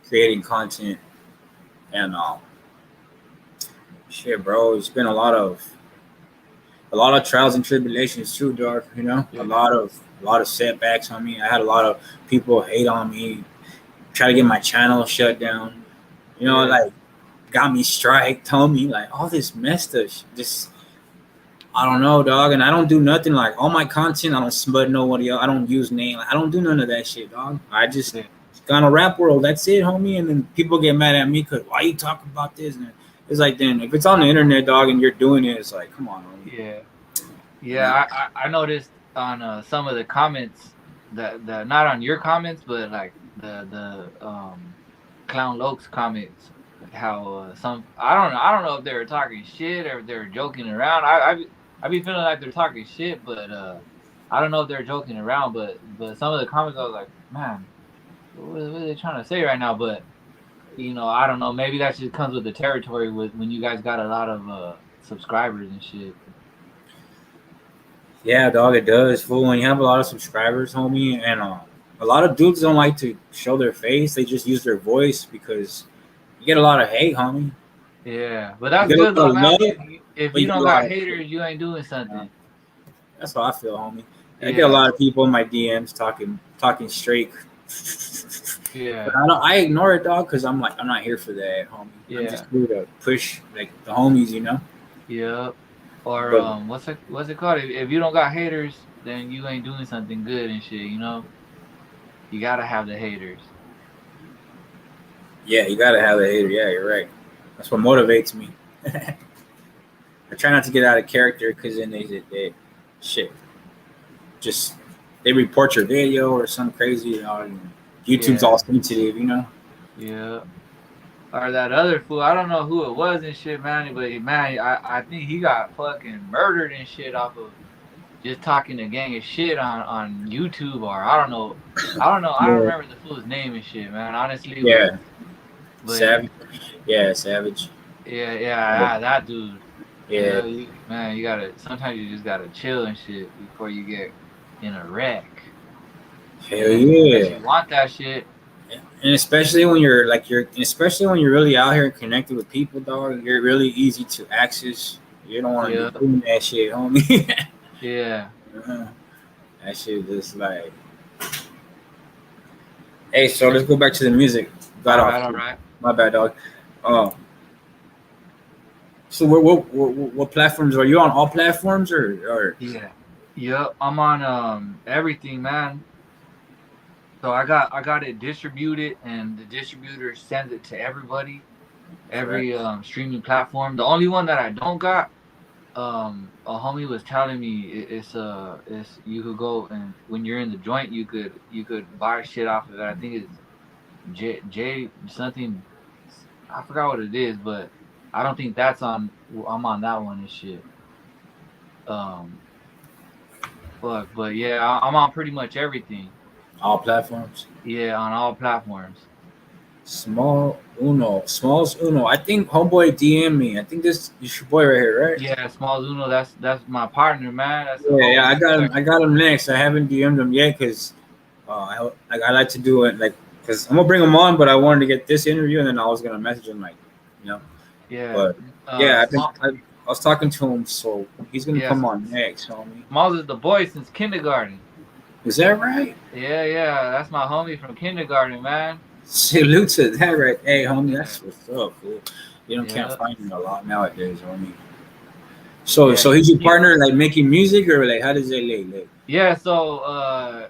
Speaker 1: creating content. And shit, bro, it's been a lot of a lot of trials and tribulations too, dog. You know,
Speaker 2: Yeah.
Speaker 1: a lot of setbacks on me. I had a lot of people hate on me, try to get my channel shut down. You know,
Speaker 2: Yeah.
Speaker 1: like got me strike, told me like all this messed up. Just I don't know, dog. And I don't do nothing like all my content. I don't smut nobody else. I don't use name. I don't do none of that shit, dog. I just
Speaker 2: Yeah.
Speaker 1: got on rap world. That's it, homie. And then people get mad at me because why you talking about this? And it's like then if it's on the internet, dog, and you're doing it, it's like come on, homie.
Speaker 2: Yeah.
Speaker 1: You know?
Speaker 2: Yeah. I noticed on some of the comments that not on your comments, but like the Clown Lokes comments, how some I don't know if they were talking shit or if they were joking around. I be feeling like they're talking shit, but I don't know if they're joking around. But some of the comments I was like, man, what are they trying to say right now? But you know, I don't know. Maybe that just comes with the territory with when you guys got a lot of subscribers and shit.
Speaker 1: Yeah, dog, it does. Fool, when you have a lot of subscribers, homie, and a lot of dudes don't like to show their face. They just use their voice because you get a lot of hate, homie.
Speaker 2: Yeah, but
Speaker 1: You
Speaker 2: that's
Speaker 1: get a
Speaker 2: good though,
Speaker 1: lot of
Speaker 2: man.
Speaker 1: love,
Speaker 2: If
Speaker 1: but
Speaker 2: you
Speaker 1: you get a
Speaker 2: don't
Speaker 1: lot
Speaker 2: got
Speaker 1: of
Speaker 2: haters, you ain't doing
Speaker 1: yeah,
Speaker 2: something.
Speaker 1: that's how I feel, homie. I get a
Speaker 2: Yeah,
Speaker 1: lot of people in my DMs talking straight, but
Speaker 2: yeah,
Speaker 1: I ignore it, dog, because I'm like I'm not here for that, homie. I'm
Speaker 2: yeah,
Speaker 1: just here to push like the homies, you know.
Speaker 2: yeah. Or
Speaker 1: But
Speaker 2: what's it called? If you don't got haters, then you ain't doing something good and shit. You know, you gotta have the haters.
Speaker 1: yeah, you gotta have a hater. Yeah, you're right. That's what motivates me. I try not to get out of character because then they shit just they report your video or some crazy, you know. And YouTube's all
Speaker 2: Yeah,
Speaker 1: sensitive, you know.
Speaker 2: yeah. Or that other fool, I don't know who it was and shit, man. But man, I think he got fucking murdered and shit off of just talking a gang of shit on YouTube or I don't know. I don't know. I don't
Speaker 1: Yeah,
Speaker 2: remember the fool's name and shit, man. Honestly,
Speaker 1: yeah,
Speaker 2: but
Speaker 1: savage. Yeah, savage.
Speaker 2: yeah,
Speaker 1: Yeah,
Speaker 2: yeah, that dude.
Speaker 1: yeah.
Speaker 2: Man, you gotta. Sometimes you just gotta chill and shit before you get in a wreck.
Speaker 1: Hell yeah.
Speaker 2: Unless you want that shit.
Speaker 1: And especially when especially when you're really out here and connected with people, dog. You're really easy to access. You don't want to
Speaker 2: Yeah,
Speaker 1: be doing that shit, homie.
Speaker 2: yeah.
Speaker 1: Uh, that shit just like. Hey, so let's go back to the music. Got
Speaker 2: All
Speaker 1: off.
Speaker 2: right, all right.
Speaker 1: My bad, dog. Um, so what platforms are you on? All platforms or
Speaker 2: Yeah, yep. I'm on everything, man. So I got it distributed, and the distributor sends it to everybody,
Speaker 1: correct?
Speaker 2: every streaming platform. The only one that I don't got, a homie was telling me it's you could go and when you're in the joint, you could buy shit off of it. I think it's J something. I forgot what it is, but I don't think that's on. I'm on that one and shit. Um, but yeah, I'm on pretty much everything.
Speaker 1: All platforms.
Speaker 2: Yeah, on all platforms.
Speaker 1: Smalls Uno. I think homeboy DM me. I think this is your boy right here, right?
Speaker 2: Yeah, Small Zuno. That's my partner, man. That's a
Speaker 1: Yeah,
Speaker 2: homie
Speaker 1: yeah. I
Speaker 2: right
Speaker 1: got him.
Speaker 2: there.
Speaker 1: I got him next. I haven't DM'd him yet because I like to do it like because I'm gonna bring him on, but I wanted to get this interview and then I was gonna message him like, you know.
Speaker 2: Yeah,
Speaker 1: But yeah,
Speaker 2: Small.
Speaker 1: I was talking to him, so he's gonna
Speaker 2: Yeah,
Speaker 1: come on next, homie.
Speaker 2: Smalls is the boy since kindergarten.
Speaker 1: Is that right?
Speaker 2: Yeah, yeah, that's my homie from kindergarten, man.
Speaker 1: Salute to that, right? Hey, homie,
Speaker 2: Yeah,
Speaker 1: that's what's up, fool. Can't
Speaker 2: yeah,
Speaker 1: find him a lot nowadays, homie. So,
Speaker 2: yeah.
Speaker 1: so he's your partner, like making music, or like how does it like?
Speaker 2: Yeah, so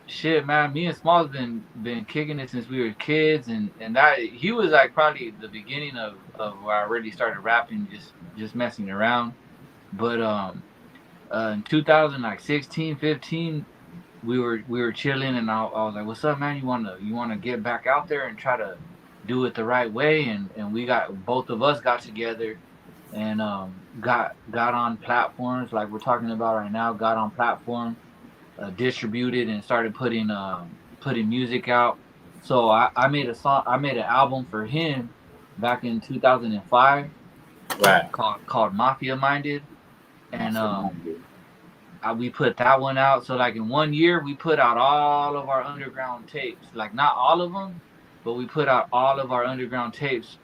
Speaker 2: shit, man, me and Small's been kicking it since we were kids, and that he was like probably the beginning of where I really started rapping, just messing around. But in 2000 like 16, 15, we were chilling, and I was like, "What's up, man? You wanna get back out there and try to do it the right way?" And we got both of us got together and got on platforms like we're talking about right now. Got on platform, distributed, and started putting music out. So I made a song. I made an album for him back in 2005
Speaker 1: Right.
Speaker 2: called Mafia Minded,
Speaker 1: I
Speaker 2: and
Speaker 1: feel like, dude.
Speaker 2: we put that one out. So like in 1 year, we put out all of our underground tapes. Like not all of them, but we put out all of our underground tapes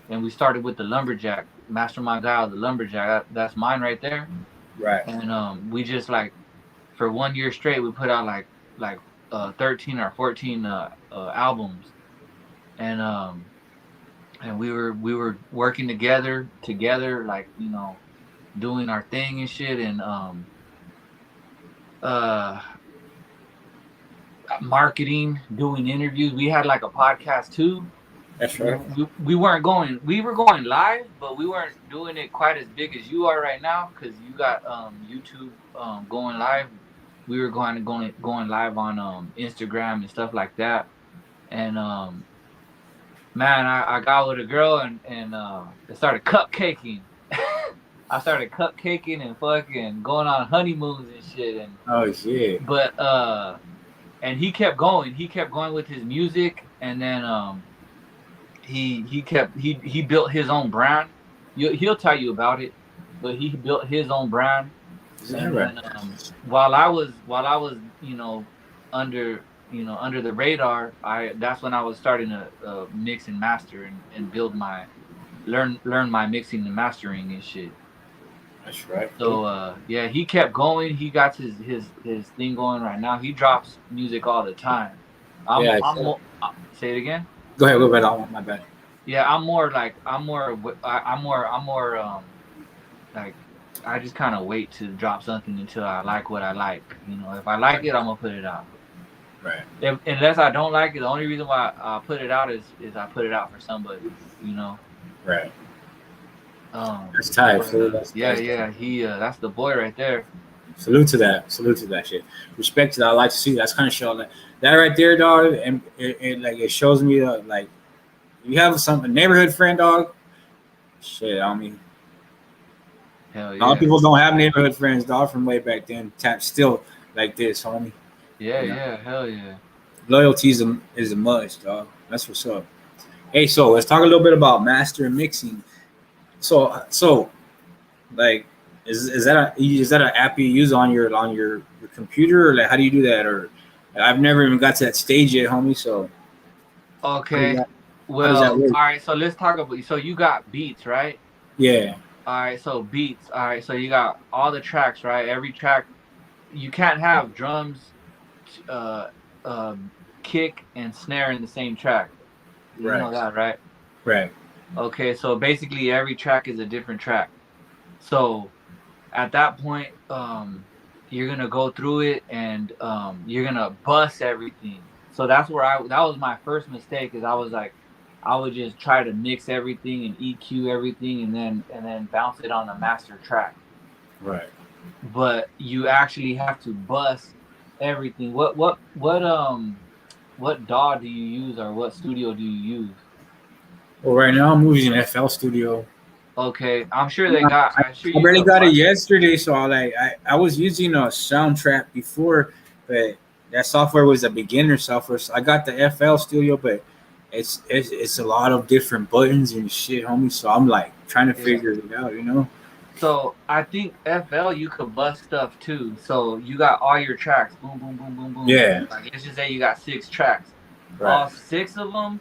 Speaker 2: and we started with the lumberjack, Mastermind Guile, the lumberjack. That's mine right there.
Speaker 1: Right.
Speaker 2: And we just like for 1 year straight, we put out like 13 or 14 albums, and we were working together, like doing our thing and shit, and uh marketing, doing interviews. We had like a podcast too.
Speaker 1: That's right.
Speaker 2: We were going live, but we weren't doing it quite as big as you are right now, because you got YouTube going live. We were going live on Instagram and stuff like that. And man, I got with a girl, and it started cupcaking. I started cupcaking and fucking going on honeymoons and shit. And
Speaker 1: Oh shit.
Speaker 2: but and he kept going. He kept going with his music, and then he built his own brand. He'll tell you about it, but he built his own brand.
Speaker 1: Is that
Speaker 2: And
Speaker 1: right?
Speaker 2: then while I was under under the radar, that's when I was starting to mix and master and build my learn my mixing and mastering and shit.
Speaker 1: That's right.
Speaker 2: So yeah, he kept going. He got his thing going right now. He drops music all the time.
Speaker 1: Yeah,
Speaker 2: Say it again.
Speaker 1: Go ahead. My bad.
Speaker 2: Yeah, I'm more like like I just kind of wait to drop something until I like what I like. If I like it, I'm gonna put it out.
Speaker 1: Right.
Speaker 2: Unless I don't like it, the only reason why I put it out is I put it out for somebody.
Speaker 1: Right. That's tight.
Speaker 2: Yeah. He that's the boy right there.
Speaker 1: Salute to that shit. Respect to that. I like to see that. That's kind of show that right there, dog. And it shows me like you have a neighborhood friend, dog. Shit, I mean,
Speaker 2: Hell yeah.
Speaker 1: a lot of people don't have neighborhood friends, dog, from way back then. Still like this, homie.
Speaker 2: Yeah, hell yeah.
Speaker 1: Loyalty is a must, dog. That's what's up. Hey, so let's talk a little bit about master and mixing. So, like, is that an app you use on your computer, or like how do you do that? Or I've never even got to that stage yet, homie. So
Speaker 2: okay,
Speaker 1: well,
Speaker 2: all right. So let's talk about. So you got beats, right?
Speaker 1: Yeah.
Speaker 2: All right. So beats. All right. So you got all the tracks, right? Every track. You can't have drums, kick, and snare in the same track. You know that, right?
Speaker 1: Right.
Speaker 2: Okay, so basically every track is a different track. So at that point, you're gonna go through it, and you're gonna bust everything. So that's where that was my first mistake, is I would just try to mix everything and EQ everything, and then bounce it on a master track.
Speaker 1: Right.
Speaker 2: But you actually have to bust everything. What DAW do you use, or what studio do you use?
Speaker 1: Well, right now I'm using FL Studio.
Speaker 2: Okay, I'm sure they got.
Speaker 1: I barely got it yesterday, so I was using a Soundtrap before, but that software was a beginner software. So I got the FL Studio, but it's a lot of different buttons and shit, homie. So I'm like trying to figure it out,
Speaker 2: So I think FL you could bust stuff too. So you got all your tracks, boom, boom, boom, boom, boom.
Speaker 1: Yeah.
Speaker 2: Like let's just say you got 6 tracks.
Speaker 1: Right.
Speaker 2: All 6 of them,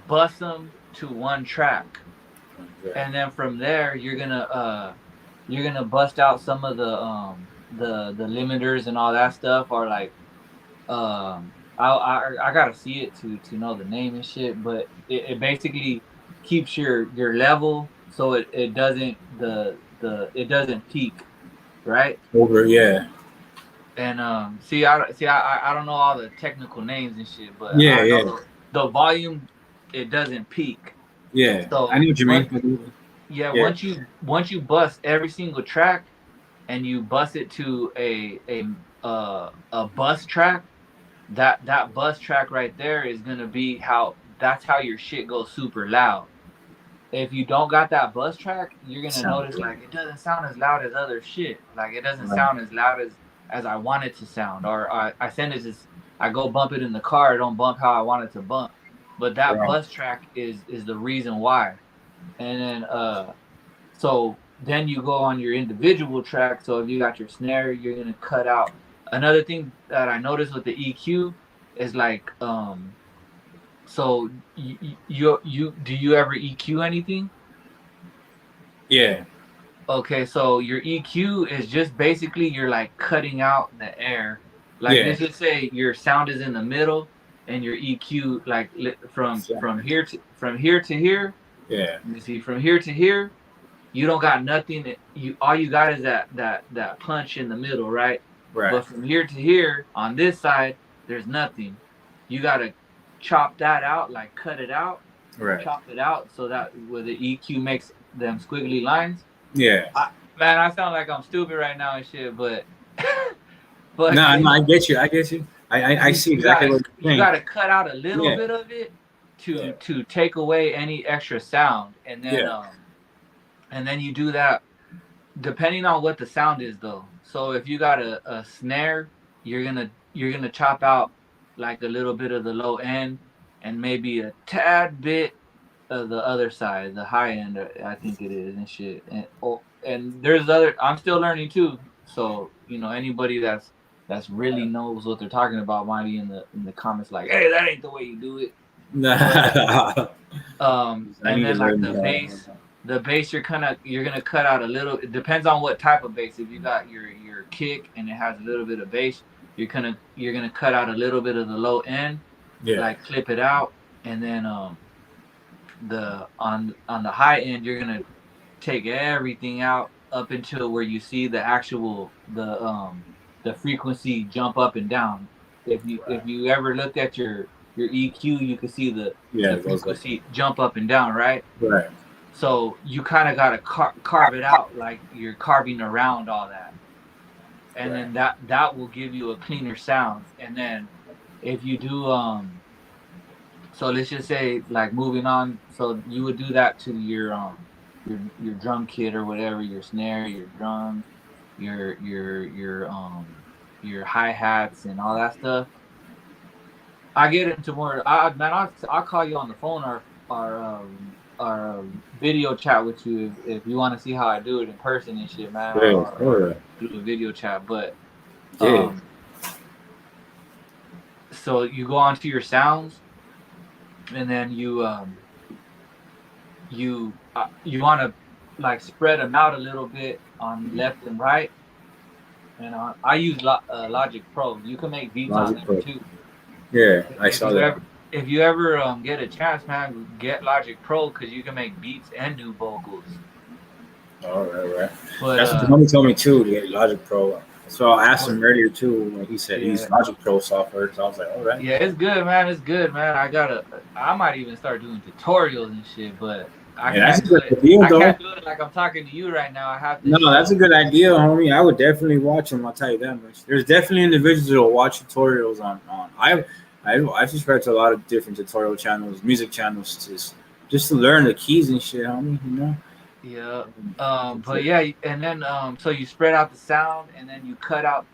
Speaker 2: bust them to one track.
Speaker 1: Yeah.
Speaker 2: And then from there you're gonna bust out some of the limiters and all that stuff, or like I gotta see it to know the name and shit, but it basically keeps your level, so it doesn't it doesn't peak, right?
Speaker 1: Over, yeah.
Speaker 2: And I don't know all the technical names and shit, but
Speaker 1: yeah.
Speaker 2: The volume, it doesn't peak.
Speaker 1: Yeah,
Speaker 2: so
Speaker 1: I know what you mean.
Speaker 2: Yeah, once you bust every single track, and you bust it to a bus track, that bus track right there is gonna be that's how your shit goes super loud. If you don't got that bus track, you're gonna notice like it doesn't sound as loud as other shit. Like it doesn't sound as loud as I want it to sound, or I go bump it in the car, it don't bump how I want it to bump. But that bus track is the reason why. And then so then you go on your individual track. So if you got your snare, you're gonna cut out. Another thing that I noticed with the EQ is like So you do you ever EQ anything?
Speaker 1: Yeah.
Speaker 2: Okay, so your EQ is just basically you're like cutting out the air. Like
Speaker 1: Yeah.
Speaker 2: let's just say your sound is in the middle and your EQ like from here to here.
Speaker 1: Yeah.
Speaker 2: Let me see, from here to here, you don't got nothing. You all you got is that punch in the middle, right?
Speaker 1: Right.
Speaker 2: But from here to here on this side, there's nothing. You gotta chop that out, like cut it out,
Speaker 1: Right.
Speaker 2: chop it out, so that where the EQ makes them squiggly lines.
Speaker 1: Yeah.
Speaker 2: Man, I sound like I'm stupid right now and shit, but but
Speaker 1: No, no, I get you. I get you. I see exactly what you're
Speaker 2: you
Speaker 1: saying.
Speaker 2: gotta cut out a little
Speaker 1: Yeah.
Speaker 2: bit of it
Speaker 1: Yeah.
Speaker 2: to take away any extra sound,
Speaker 1: Yeah.
Speaker 2: and then you do that depending on what the sound is though. So if you got a snare, you're gonna chop out like a little bit of the low end and maybe a tad bit of the other side, the high end, I think it is and shit. And there's other. I'm still learning too. So anybody that's really knows what they're talking about might be in the comments like, hey, that ain't the way you do it. But
Speaker 1: I
Speaker 2: and
Speaker 1: need to
Speaker 2: then like
Speaker 1: learn that.
Speaker 2: the bass you're gonna cut out a little. It depends on what type of bass. If you got your kick and it has a little bit of bass, you're gonna cut out a little bit of the low end,
Speaker 1: Yeah.
Speaker 2: like clip it out, and then the on the high end you're gonna take everything out up until where you see the actual the frequency jump up and down. If you ever looked at your EQ, you can see
Speaker 1: Yeah.
Speaker 2: the
Speaker 1: It goes like
Speaker 2: frequency jump up and down, right?
Speaker 1: right.
Speaker 2: So you kind of got to carve it out like you're carving around all that, and
Speaker 1: Right.
Speaker 2: then that will give you a cleaner sound. And then if you do so let's just say like moving on, so you would do that to your drum kit or whatever, your snare, your drums, your hi-hats and all that stuff. I get into more. Man, I'll call you on the phone or video chat with you if you want to see how I do it in person and shit, man.
Speaker 1: Yeah.
Speaker 2: Or do a video chat. But
Speaker 1: Yeah.
Speaker 2: so you go onto your sounds, and then you want to like spread them out a little bit on left and right. And I use Logic Pro. You can make beats on
Speaker 1: Logic
Speaker 2: there
Speaker 1: Pro.
Speaker 2: too.
Speaker 1: Yeah. I
Speaker 2: If
Speaker 1: saw
Speaker 2: you
Speaker 1: that.
Speaker 2: ever if you ever get a chance, man, get Logic Pro because you can make beats and do vocals.
Speaker 1: All right.
Speaker 2: But
Speaker 1: That's what the homie told me too. To get Logic Pro. So I asked him earlier too when he said he's
Speaker 2: Yeah.
Speaker 1: Logic Pro software. So I was like, all right.
Speaker 2: yeah, it's good, man. It's good, man. I might even start doing tutorials and shit, but I
Speaker 1: Yeah, that's a
Speaker 2: can't do
Speaker 1: good
Speaker 2: it.
Speaker 1: deal,
Speaker 2: I
Speaker 1: though.
Speaker 2: can't do it like I'm talking to you right now. I have to.
Speaker 1: No, that's a good idea, homie. I would definitely watch them. I'll tell you that much. There's definitely individuals that will watch tutorials on. I subscribe to a lot of different tutorial channels, music channels, just to learn the keys and shit, homie. You know.
Speaker 2: Yeah. But yeah, and then so you spread out the sound, and then you cut out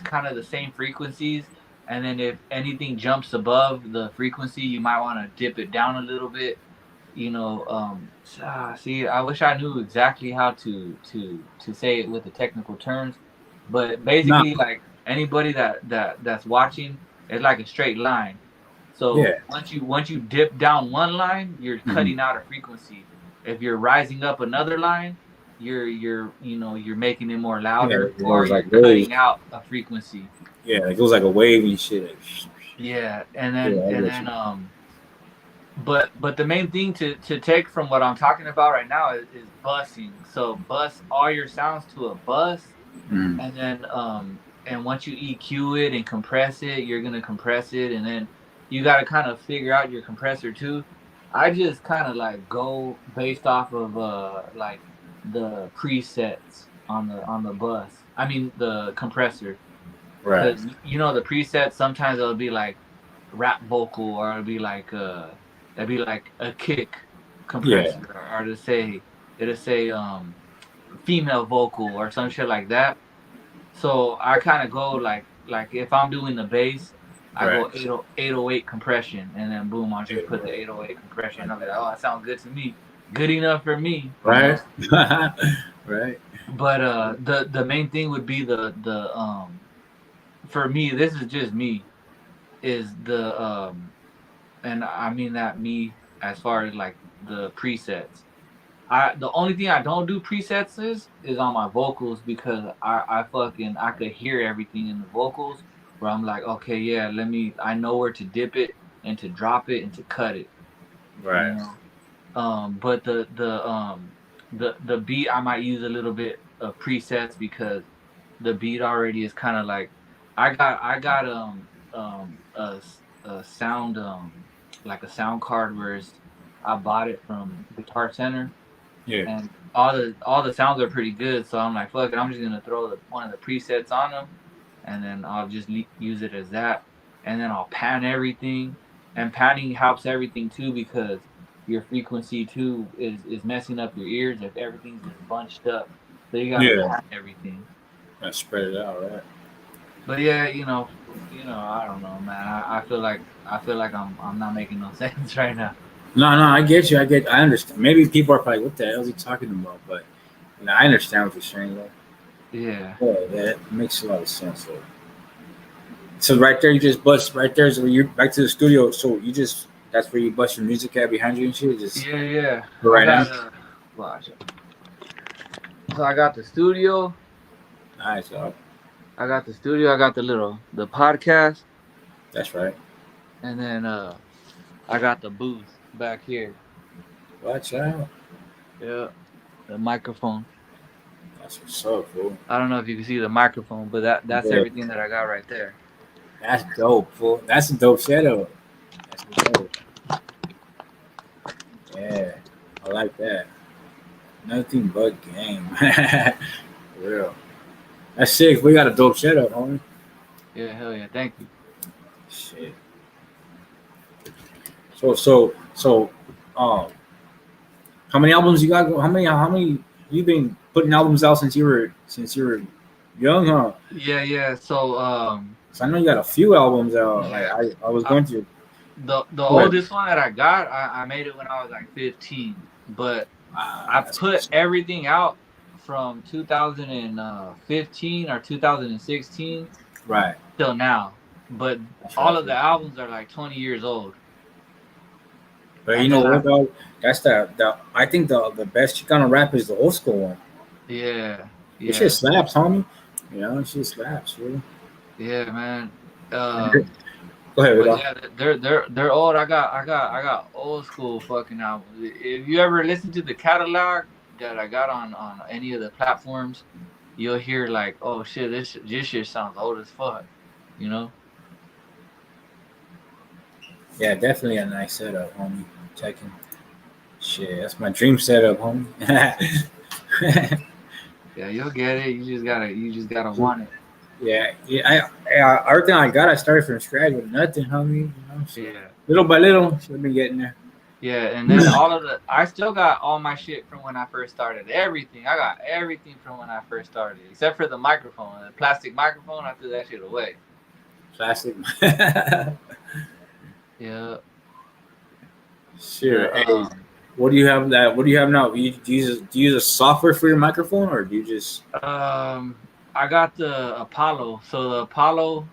Speaker 2: kind of the same frequencies, and then if anything jumps above the frequency, you might want to dip it down a little bit. See, I wish I knew exactly how to say it with the technical terms, but
Speaker 1: Nah.
Speaker 2: basically, like anybody that's watching, it's like a straight line. So
Speaker 1: Yeah.
Speaker 2: once you dip down one line, you're
Speaker 1: Mhm.
Speaker 2: cutting out a frequency. If you're rising up another line, you're making it more louder,
Speaker 1: it
Speaker 2: or
Speaker 1: goes
Speaker 2: you're
Speaker 1: like waves.
Speaker 2: cutting out a frequency.
Speaker 1: Yeah, it goes like a wave and shit.
Speaker 2: Yeah, and
Speaker 1: Yeah,
Speaker 2: then
Speaker 1: I
Speaker 2: and
Speaker 1: get
Speaker 2: then
Speaker 1: you.
Speaker 2: but the main thing to take from what I'm talking about right now is busing. So bus all your sounds to a bus,
Speaker 1: Mhm.
Speaker 2: and once you EQ it and compress it, you're gonna compress it, and then you got to kind of figure out your compressor too. I just kind of like go based off of like the presets on the bus. I mean the compressor,
Speaker 1: Right.
Speaker 2: because the presets sometimes it'll be like rap vocal, or it'll be like a kick
Speaker 1: Yeah.
Speaker 2: compressor, or it'll say female vocal or some shit like that. So I kind of go like if I'm doing the bass, I
Speaker 1: Right.
Speaker 2: go 808 compression, and then boom, I'll just put the
Speaker 1: 808.
Speaker 2: 808 compression. I'll be like, oh, that sounds good to me, good enough for me,
Speaker 1: Right. Right.
Speaker 2: But the main thing would be for me, this is just me, is and I mean that me as far as like the presets. The only thing I don't do presets is on my vocals because I could hear everything in the vocals where I'm like, okay, yeah, I know where to dip it and to drop it and to cut it, you
Speaker 1: Right.
Speaker 2: know. But the beat I might use a little bit of presets because the beat already is kind of like I got a sound like a sound card where I bought it from Guitar Center,
Speaker 1: Yeah.
Speaker 2: and all the sounds are pretty good. So I'm like, fuck it, I'm just gonna throw one of the presets on them, and then I'll just use it as that, and then I'll pan everything, and panning helps everything too because your frequency too is messing up your ears if everything's just bunched up. So you gotta
Speaker 1: Yeah.
Speaker 2: pan everything.
Speaker 1: I spread it out, right?
Speaker 2: But yeah, I don't know, man. I feel like I'm not making no sense right now.
Speaker 1: No, I get you. I understand. Maybe people are probably, what the hell is he talking about? But I understand what you're saying, though.
Speaker 2: Yeah.
Speaker 1: Yeah, that makes a lot of sense. Though. So right there, you just bust. Right there is where you're back to the studio. So that's where you bust your music at behind you and shit. Just
Speaker 2: Yeah.
Speaker 1: right now.
Speaker 2: Watch it. So I got the studio.
Speaker 1: Nice, dog.
Speaker 2: I got the studio. I got the podcast,
Speaker 1: That's right.
Speaker 2: and then I got the booth back here.
Speaker 1: Watch out.
Speaker 2: Yeah. The microphone.
Speaker 1: That's what's up, fool.
Speaker 2: I don't know if you can see the microphone, but that's
Speaker 1: Yeah.
Speaker 2: everything that I got right there.
Speaker 1: That's dope, fool. That's a dope setup. That's dope. Yeah, I like that. Nothing but game. For real. That's sick. We got a dope setup, homie.
Speaker 2: Yeah, hell yeah. Thank you.
Speaker 1: Shit. So, um, how many albums you got? How many you been putting albums out since you were young, huh?
Speaker 2: Yeah. So
Speaker 1: So I know you got a few albums out.
Speaker 2: Yeah.
Speaker 1: Like I was going to.
Speaker 2: the
Speaker 1: Go ahead.
Speaker 2: oldest one that I got, I made it when I was like 15, but I put everything out from 2015 or 2016
Speaker 1: right.
Speaker 2: till now. But
Speaker 1: That's
Speaker 2: all
Speaker 1: right.
Speaker 2: of the albums are like 20 years old.
Speaker 1: But you
Speaker 2: And
Speaker 1: know
Speaker 2: then
Speaker 1: what though? That's the I think the best Chicano rap is the old school one.
Speaker 2: Yeah.
Speaker 1: It shit slaps, homie. You know, it shit slaps, really.
Speaker 2: Yeah, man.
Speaker 1: Go ahead,
Speaker 2: But
Speaker 1: dog.
Speaker 2: yeah, they're old. I got old school fucking albums. If you ever listen to the catalog that I got on any of the platforms, you'll hear like, oh shit, this shit sounds old as fuck, you know?
Speaker 1: Yeah, definitely a nice setup, homie. Checking. Shit, that's my dream setup, homie.
Speaker 2: Yeah, you'll get it. You just gotta want it.
Speaker 1: yeah. Everything I got, I started from scratch with nothing, homie. You know, so
Speaker 2: Yeah.
Speaker 1: little by little, we've been getting there.
Speaker 2: Yeah, and then I still got all my shit from when I first started. Everything. I got everything from when I first started, except for the microphone. The plastic microphone, I threw that shit away.
Speaker 1: Plastic.
Speaker 2: Yeah.
Speaker 1: Sure. Hey, what do you have now? Do you use a software for your microphone, or do you just?
Speaker 2: I got the Apollo. So the Apollo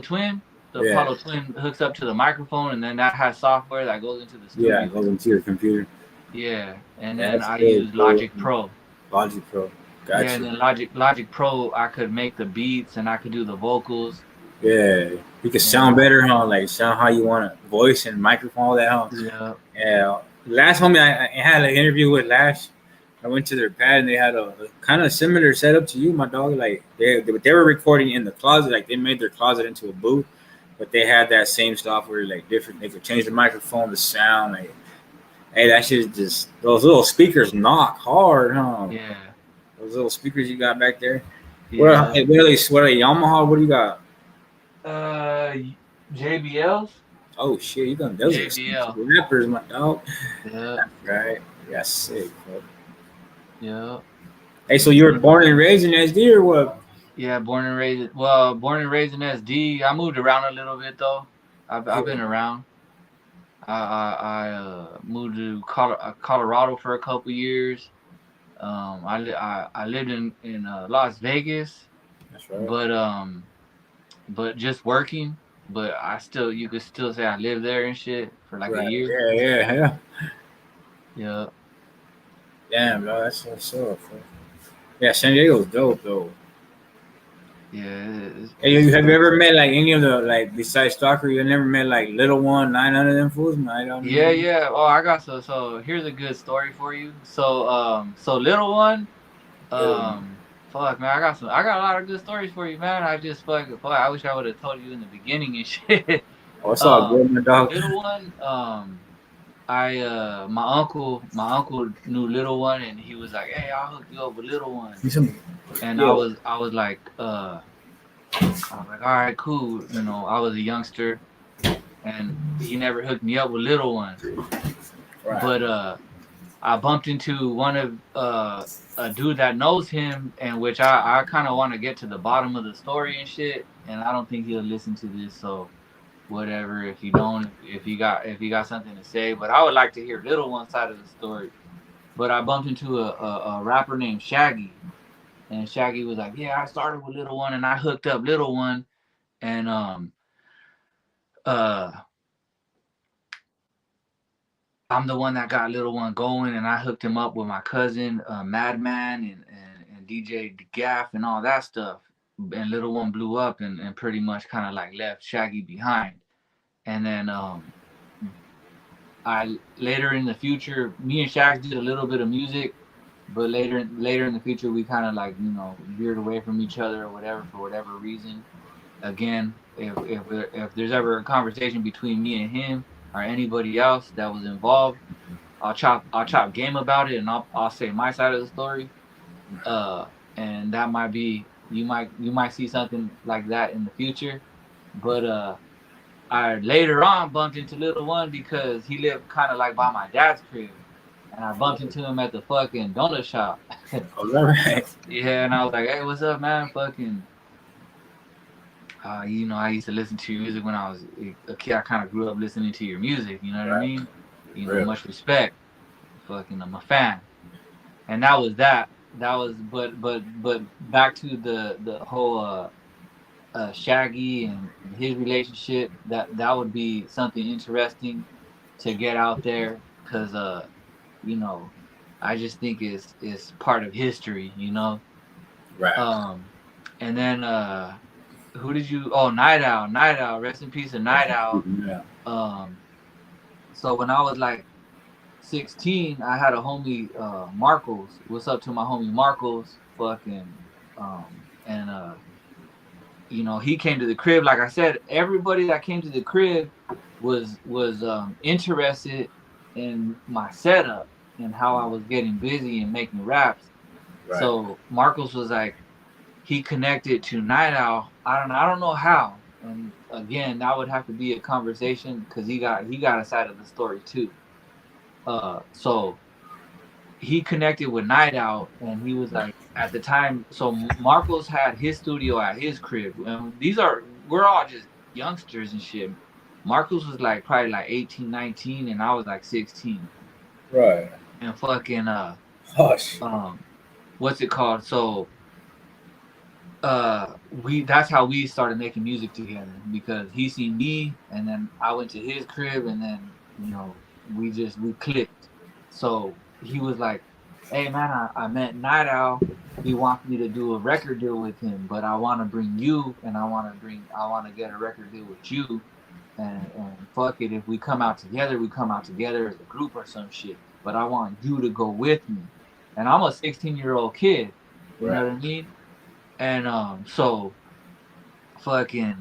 Speaker 2: Twin. The
Speaker 1: Yeah.
Speaker 2: Apollo Twin hooks up to the microphone, and then that has software that goes into the studio.
Speaker 1: Yeah, it goes into your computer.
Speaker 2: Yeah, and
Speaker 1: Yeah,
Speaker 2: then
Speaker 1: that's
Speaker 2: I
Speaker 1: good,
Speaker 2: use
Speaker 1: bro.
Speaker 2: Logic Pro.
Speaker 1: Logic Pro. Gotcha.
Speaker 2: Yeah, and then Logic Pro, I could make the beats and I could do the vocals.
Speaker 1: Yeah, you can sound better, huh? Like sound how you want to voice and microphone, all that, huh?
Speaker 2: Yeah.
Speaker 1: Yeah. Last homie I had an interview with Lash. I went to their pad and they had a kind of similar setup to you, my dog. Like they were recording in the closet. Like they made their closet into a booth, but they had that same software, like different. They could change the microphone, the sound. Like, hey, that shit is just those little speakers knock hard, huh?
Speaker 2: Yeah.
Speaker 1: Those little speakers you got back there.
Speaker 2: Yeah.
Speaker 1: What are they? Yamaha? What do you got?
Speaker 2: JBLs.
Speaker 1: Oh shit, you done those are
Speaker 2: JBL.
Speaker 1: some rappers, my dog.
Speaker 2: Yeah.
Speaker 1: Right? Yeah, sick, bro.
Speaker 2: Yeah.
Speaker 1: Hey, so you were born and raised in SD or what?
Speaker 2: Yeah, born and raised in SD. I moved around a little bit though. I've been around. I moved to Colorado for a couple years. I lived in Las Vegas.
Speaker 1: That's right.
Speaker 2: But just working but you could still say I lived there and shit for like a
Speaker 1: Right.
Speaker 2: year.
Speaker 1: Yeah.
Speaker 2: Yeah.
Speaker 1: Damn, bro, that's so. Yeah, San Diego's dope though.
Speaker 2: Yeah,
Speaker 1: Hey, have you ever met like any of the like besides Stalker? You never met like Little One, 900 them fools? No, I don't
Speaker 2: yeah,
Speaker 1: know.
Speaker 2: yeah. Oh, I got so here's a good story for you. So little one,
Speaker 1: Little One.
Speaker 2: fuck man, I got a lot of good stories for you, man. I just fuck, I wish I would have told you in the beginning and shit.
Speaker 1: Oh, it's all good, my dog.
Speaker 2: Little one, I my uncle knew little one and he was like, hey, I'll hook you up with little one.
Speaker 1: You some-
Speaker 2: And
Speaker 1: Yo,
Speaker 2: I was like, I was like, all right, cool. You know, I was a youngster and he never hooked me up with little one.
Speaker 1: right.
Speaker 2: But I bumped into one of a dude that knows him, and which I kind of want to get to the bottom of the story and shit. And I don't think he'll listen to this, so whatever. If you don't, if you got something to say, but I would like to hear little one side of the story. But I bumped into a rapper named Shaggy, and Shaggy was like, "Yeah, I started with little one, and I hooked up little one, and uh I'm the one that got Little One going, and I hooked him up with my cousin, Madman, and DJ Gaff, and all that stuff. And Little One blew up and pretty much kind of like left Shaggy behind. And then I later in the future, me and Shags did a little bit of music, but later in the future, we kind of like veered away from each other or whatever for whatever reason. Again, if there's ever a conversation between me and him or anybody else that was involved, I'll chop game about it and I'll say my side of the story. Uh and that might be you might see something like that in the future. But I later on bumped into Little One because he lived kind of like by my dad's crib. And I bumped into him at the fucking donut shop.
Speaker 1: Oh, all right.
Speaker 2: Yeah, and I was like, hey, what's up, man? Fucking I used to listen to your music when I was a kid. I kind of grew up listening to your music, you know what I
Speaker 1: Right.
Speaker 2: mean?
Speaker 1: Real.
Speaker 2: Much respect. Fucking I'm a fan. And that was that. That was but back to the whole Shaggy and his relationship. That would be something interesting to get out there because you know I just think it's part of history.
Speaker 1: Right.
Speaker 2: And then who did you? Oh, Night Owl. Rest in peace, of Night Owl.
Speaker 1: Yeah.
Speaker 2: So when I was like 16, I had a homie, Marcos. What's up to my homie Marcos? Fucking, and he came to the crib. Like I said, everybody that came to the crib was interested in my setup and how I was getting busy and making raps.
Speaker 1: Right.
Speaker 2: So Marcos was like, he connected to Night Owl. I don't know how. And again, that would have to be a conversation because he got a side of the story too. So he connected with Night Owl, and he was like, at the time. So Marcos had his studio at his crib, and we're all just youngsters and shit. Marcos was like probably like 18, 19, and I was like 16.
Speaker 1: Right.
Speaker 2: And fucking
Speaker 1: Hush.
Speaker 2: what's it called? So we that's how we started making music together because he seen me and then I went to his crib and then we clicked. So he was like, hey man, I met Night Owl. He wants me to do a record deal with him, but I want to bring you and I want to get a record deal with you, and fuck it, if we come out together, we come out together as a group or some shit, but I want you to go with me. And I'm a 16-year-old kid, you know
Speaker 1: Right.
Speaker 2: what I mean? And so fucking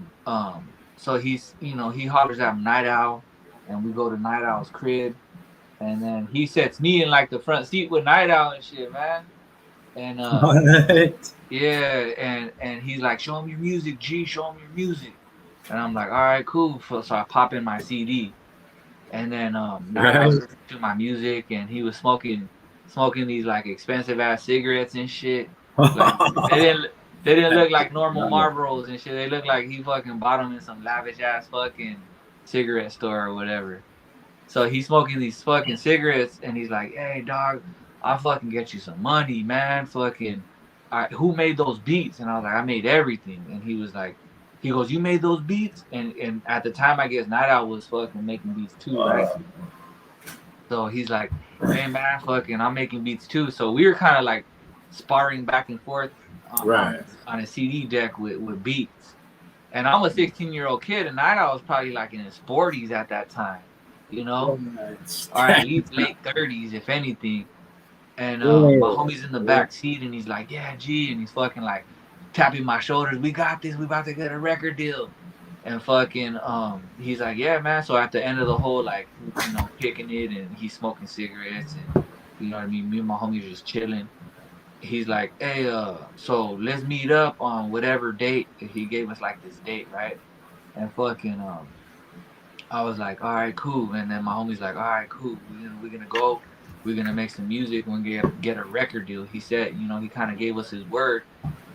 Speaker 2: so he hollers at Night Owl, and we go to Night Owl's crib, and then he sets me in like the front seat with Night Owl and shit, man. And
Speaker 1: Right.
Speaker 2: yeah, and he's like, show him your music, G, show him your music. And I'm like, all right, cool. So I pop in my CD, and then Night Owl listened to my music, and he was smoking these like expensive ass cigarettes and shit. Like they didn't look like normal Marlboros and shit. They looked like he fucking bought them in some lavish ass fucking cigarette store or whatever. So he's smoking these fucking cigarettes, and he's like, hey dog, I'll fucking get you some money, man. Fucking, who made those beats? And I was like, I made everything. And he was like, He goes, "You made those beats?" And at the time, I guess Night Owl was fucking making beats too, right? So he's like, "Hey man, fucking, I'm making beats too." So we were kind of like sparring back and forth
Speaker 1: Right.
Speaker 2: on a CD deck with beats. And I'm a 16-year-old kid, and Night Owl was probably like in his 40s at that time, you know, or at least late 30s, if anything. And my homie's in the back seat, and he's like, "Yeah, G," and he's fucking like tapping my shoulders. "We got this. We about to get a record deal." And fucking he's like, "Yeah, man." So at the end of the whole, like, you know, kicking it, and he's smoking cigarettes, and you know what I mean. Me and my homies just chilling. He's like, "Hey, so let's meet up on whatever date." He gave us like this date, right? And fucking I was like, "All right, cool." And then my homie's like, "All right, cool. We're gonna go. We're gonna make some music. We're gonna get a record deal." He said, you know, he kind of gave us his word,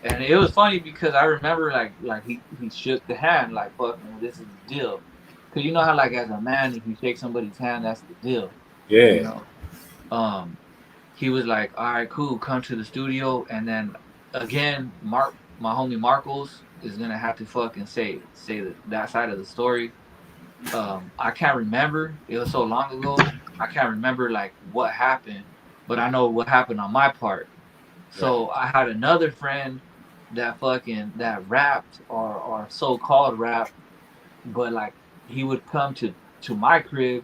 Speaker 2: and it was funny because I remember like he shook the hand like, "Fucking, this is the deal." Cause you know how like as a man, if you shake somebody's hand, that's the deal. You
Speaker 1: Yeah.
Speaker 2: know. Um, he was like, "All right, cool. Come to the studio." And then again, my homie Marcos is gonna have to fucking say that side of the story. I can't remember. It was so long ago. I can't remember like what happened, but I know what happened on my part.
Speaker 1: Right.
Speaker 2: So I had another friend that rapped or so called rap, but like he would come to my crib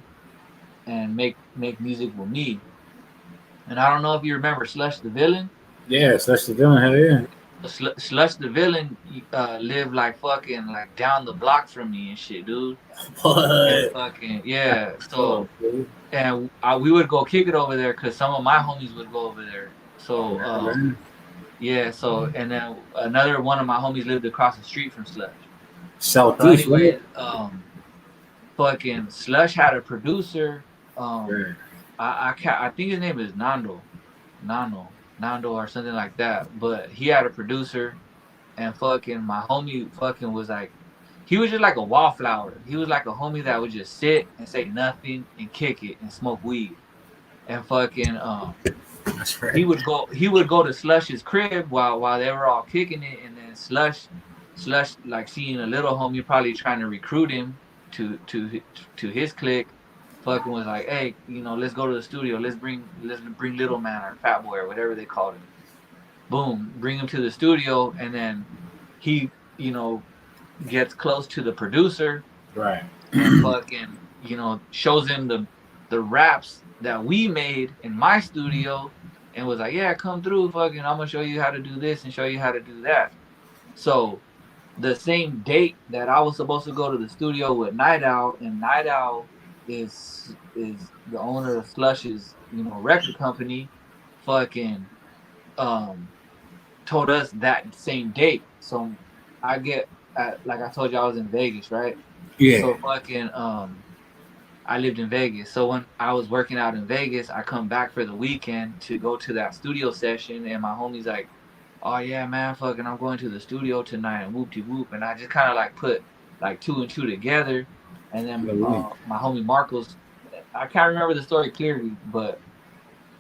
Speaker 2: and make music with me. And I don't know if you remember Slush the Villain.
Speaker 1: Yeah, so that's the villain. Hell yeah.
Speaker 2: Slush the Villain lived like fucking like down the block from me and shit, dude. And
Speaker 1: What?
Speaker 2: fucking yeah.
Speaker 1: Oh,
Speaker 2: So
Speaker 1: dude.
Speaker 2: and we would go kick it over there because some of my homies would go over there.
Speaker 1: Oh,
Speaker 2: So
Speaker 1: man.
Speaker 2: yeah. So and then another one of my homies lived across the street from Slush. So
Speaker 1: Southeast, right?
Speaker 2: anyways, fucking Slush had a producer.
Speaker 1: Right.
Speaker 2: I can't. I think his name is Nando or something like that. But he had a producer, and fucking my homie fucking was like, he was just like a wallflower. He was like a homie that would just sit and say nothing and kick it and smoke weed. And fucking
Speaker 1: That's right.
Speaker 2: he would go to Slush's crib while they were all kicking it, and then Slush like seeing a little homie probably trying to recruit him to his clique, fucking was like, "Hey, you know, let's go to the studio. Let's bring Little Man or Fat Boy or whatever they called him. Boom, bring him to the studio, and then he, you know, gets close to the producer
Speaker 1: Right.
Speaker 2: and fucking, you know, shows him the raps that we made in my studio, and was like, "Yeah, come through, fucking, I'm gonna show you how to do this and show you how to do that." So the same date that I was supposed to go to the studio with Night Owl, and Night Owl is the owner of Slush's, you know, record company, fucking um told us that same date. So I get like I told you I was in Vegas, right?
Speaker 1: Yeah.
Speaker 2: So fucking I lived in Vegas. So when I was working out in Vegas, I come back for the weekend to go to that studio session, and my homie's like, "Oh yeah, man, fucking, I'm going to the studio tonight," and whoop de whoop, and I just kind of like put like two and two together, and then my homie Marcos, I can't remember the story clearly, but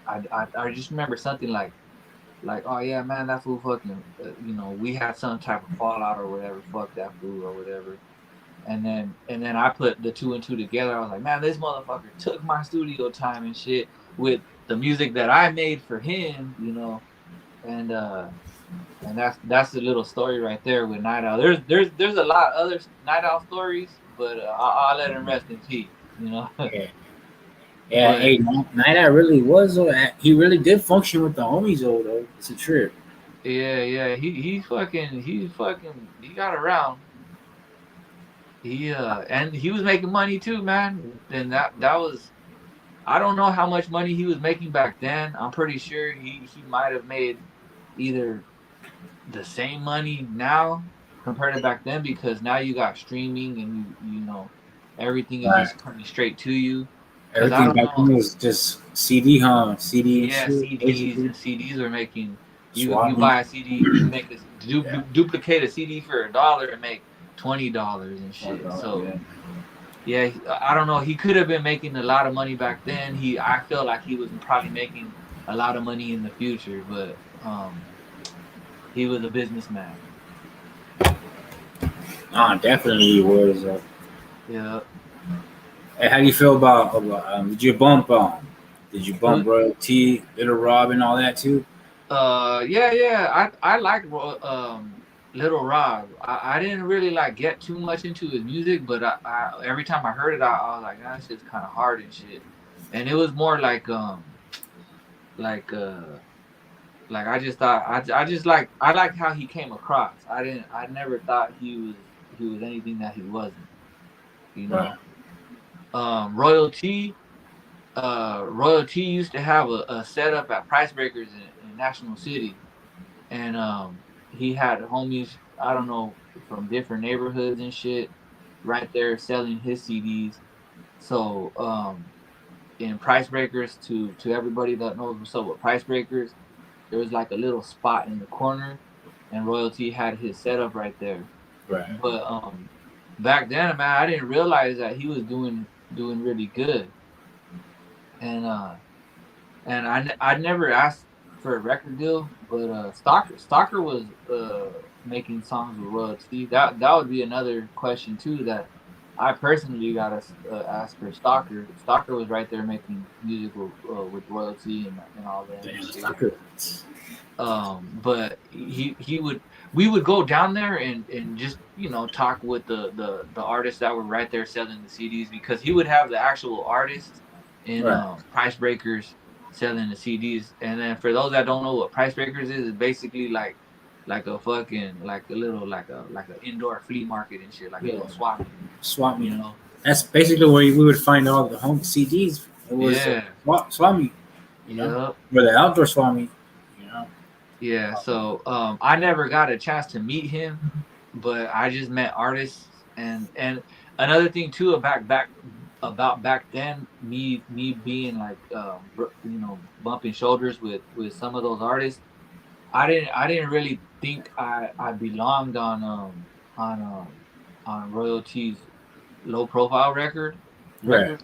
Speaker 2: I just remember something like, "Oh yeah, man, that fool fucking, you know, we had some type of fallout or whatever, fuck that fool or whatever." And then I put the two and two together. I was like, "Man, this motherfucker took my studio time and shit with the music that I made for him, you know." And that's the little story right there with Night Owl. There's a lot of other Night Owl stories, but I'll let him rest in peace, you know.
Speaker 1: Yeah. Yeah.
Speaker 2: But
Speaker 1: Hey, Night Owl really was. He really did function with the homies, though. It's a trip.
Speaker 2: yeah, he got around. And he was making money too, man. And that was, I don't know how much money he was making back then. I'm pretty sure he might have made either the same money now compared to back then, because now you got streaming and you know everything is
Speaker 1: Right.
Speaker 2: just coming straight to you. Because I
Speaker 1: Everything
Speaker 2: don't
Speaker 1: back then
Speaker 2: know.
Speaker 1: was just CD, huh? CD and
Speaker 2: Yeah,
Speaker 1: shit,
Speaker 2: CDs were making, you
Speaker 1: swapping.
Speaker 2: buy a CD, you make duplicate a CD for $1 and make $20 and shit. So yeah, I don't know. He could have been making a lot of money back then. I feel like he was probably making a lot of money in the future, but he was a businessman.
Speaker 1: Definitely he was.
Speaker 2: Yeah.
Speaker 1: Hey, how do you feel about did you bump
Speaker 2: Who?
Speaker 1: Royalty, Little Rob, and all that too?
Speaker 2: Yeah. I like Little Rob. I didn't really like get too much into his music, but I every time I heard it, I was like, that's just kind of hard and shit. And it was more like like I just thought I just like I liked how he came across. I never thought he was anything that he wasn't. You
Speaker 1: Right.
Speaker 2: know. Royalty. Royalty used to have a setup at Price Breakers in National City, and he had homies, I don't know, from different neighborhoods and shit right there selling his CDs. So in Price Breakers, to everybody that knows what's up with Price Breakers, there was like a little spot in the corner, and Royalty had his setup right there.
Speaker 1: Right.
Speaker 2: But back then, man, I didn't realize that he was doing really good. And I never asked for a record deal, but Stalker was making songs with Royalty. That would be another question too that I personally gotta ask for Stalker. Stalker was right there making music with Royalty and all that and
Speaker 1: Damn,
Speaker 2: shit.
Speaker 1: Stalker.
Speaker 2: But he would we would go down there and just talk with the artists that were right there selling the CDs, because he would have the actual artists in
Speaker 1: Right.
Speaker 2: Price Breakers selling the CDs. And then for those that don't know what Price Breakers is, it's basically like a fucking like a little like a indoor flea market and shit, like a
Speaker 1: Yeah.
Speaker 2: little swap meet,
Speaker 1: Swap
Speaker 2: you
Speaker 1: meet.
Speaker 2: know.
Speaker 1: That's basically where we would find all the home CDs. It was
Speaker 2: Yeah.
Speaker 1: swap meet,
Speaker 2: Yep.
Speaker 1: or the outdoor swap meet. You know.
Speaker 2: Yeah, so I never got a chance to meet him, but I just met artists. And another thing too about back then, me being like bumping shoulders with some of those artists. I didn't really think I belonged on on Royalty's low profile
Speaker 1: Right.
Speaker 2: record.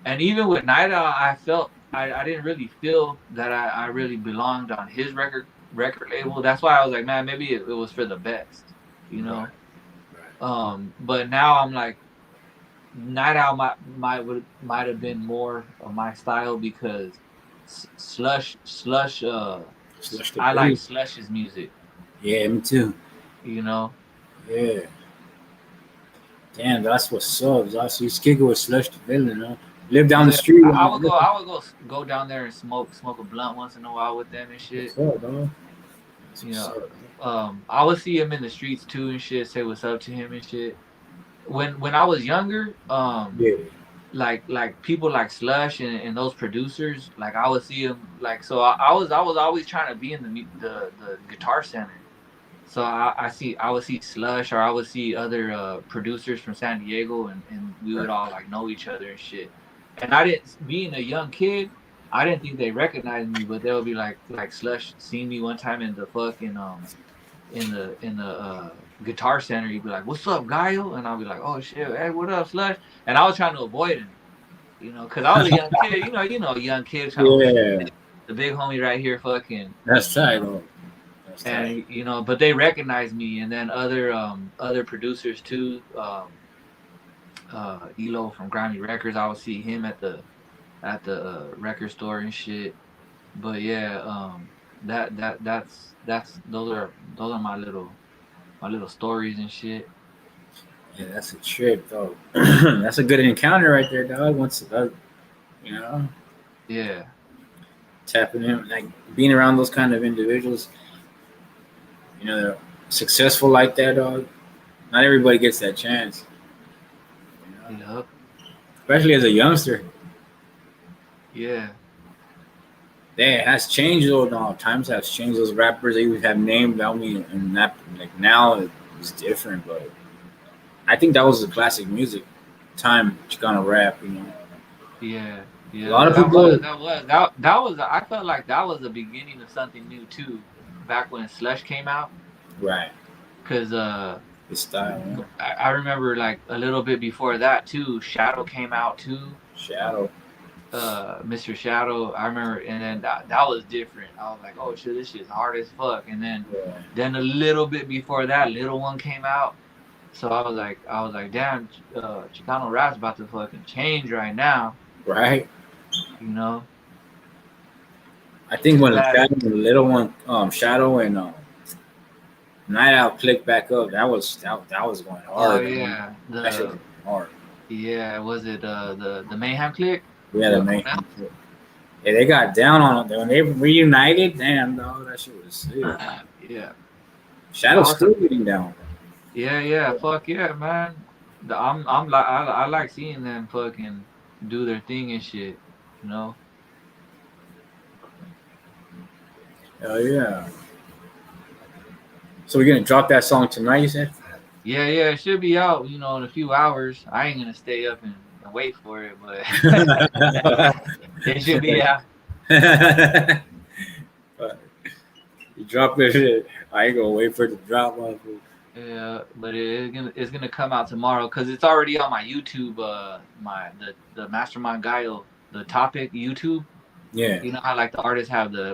Speaker 2: And even with Night Owl, I felt I didn't really feel that I really belonged on his record label. That's why I was like, man, maybe it was for the best, you
Speaker 1: Right.
Speaker 2: know.
Speaker 1: Right.
Speaker 2: But now I'm like, Night Owl might have been more of my style, because Slush
Speaker 1: Slush the
Speaker 2: I like
Speaker 1: Breeze.
Speaker 2: Slush's music,
Speaker 1: Yeah, me too.
Speaker 2: you know.
Speaker 1: Yeah. Damn, that's what's up. That's you kick it with Slush the Villain, huh? Live down the
Speaker 2: Yeah,
Speaker 1: street.
Speaker 2: I would go down there and smoke a blunt once in a while with them and shit.
Speaker 1: What's up, dog? That's
Speaker 2: You
Speaker 1: what's
Speaker 2: know,
Speaker 1: up.
Speaker 2: I would see him in the streets too and shit, say what's up to him and shit. When I was younger,
Speaker 1: Yeah.
Speaker 2: like people like Slush and those producers, like I would see them, like, so I was always trying to be in the guitar center. So I would see Slush, or I would see other producers from San Diego, and we would
Speaker 1: Right.
Speaker 2: all like know each other and shit. And I didn't, being a young kid, I didn't think they recognized me, but they would be like Slush seen me one time in the fucking in the guitar center. He'd be like, "What's up, Guile?" And I'll be like, "Oh shit, hey, what up, Slush?" And I was trying to avoid him, because I was a young kid, a young kid trying, oh shit,
Speaker 1: Yeah.
Speaker 2: the big homie right here, fucking,
Speaker 1: That's tight, though. That's tight.
Speaker 2: and but they recognized me. And then other producers too, Elo from Grimy Records, I would see him at the record store and shit. But yeah, that's those are my little stories and shit.
Speaker 1: Yeah, that's a trip, though. That's a good encounter right there, dog. Once, you know,
Speaker 2: Yeah.
Speaker 1: tapping in, like being around those kind of individuals, they're successful like that, dog. Not everybody gets that chance, you know,
Speaker 2: Yep.
Speaker 1: especially as a youngster.
Speaker 2: Yeah.
Speaker 1: Yeah, it has changed though. No, times have changed. Those rappers they would have named I mean, and that like now it's different. But I think that was the classic music time Chicano rap.
Speaker 2: Yeah.
Speaker 1: A
Speaker 2: Yeah.
Speaker 1: lot of
Speaker 2: That was
Speaker 1: people,
Speaker 2: that was that was I felt like that was the beginning of something new too. Back when Slush came out,
Speaker 1: right?
Speaker 2: because
Speaker 1: The style, yeah.
Speaker 2: I remember like a little bit before that too. Shadow came out too.
Speaker 1: Shadow,
Speaker 2: Mr. Shadow, I remember, and then that was different. I was like, oh shit, this shit's hard as fuck. And then
Speaker 1: yeah,
Speaker 2: then a little bit before that, Little One came out. So I was like, damn, Chicano rap's about to fucking change right now,
Speaker 1: Right.
Speaker 2: you know.
Speaker 1: I think
Speaker 2: Too
Speaker 1: when the
Speaker 2: bad.
Speaker 1: Shadow, the little one, Shadow and Night Owl clicked back up, that was going
Speaker 2: Oh
Speaker 1: hard, man.
Speaker 2: yeah,
Speaker 1: That shit was going hard.
Speaker 2: was it the Mayhem click
Speaker 1: Yeah, the
Speaker 2: with
Speaker 1: main.
Speaker 2: Cornell?
Speaker 1: Yeah, they got down on it when they reunited. Damn, dog, that shit was sick.
Speaker 2: Yeah, that
Speaker 1: Shadow's
Speaker 2: was
Speaker 1: still getting down.
Speaker 2: yeah, fuck yeah, man. I'm like I like seeing them fucking do their thing and shit, you know.
Speaker 1: Hell yeah. So we're gonna drop that song tonight, you said?
Speaker 2: Yeah, it should be out, you know, in a few hours. I ain't gonna stay up and wait for it, but it should be out.
Speaker 1: You drop it. I ain't gonna wait for it to drop.
Speaker 2: Yeah, but it's gonna come out tomorrow because it's already on my YouTube. The Mastermind Guile, the topic YouTube.
Speaker 1: Yeah.
Speaker 2: You know how like the artists have the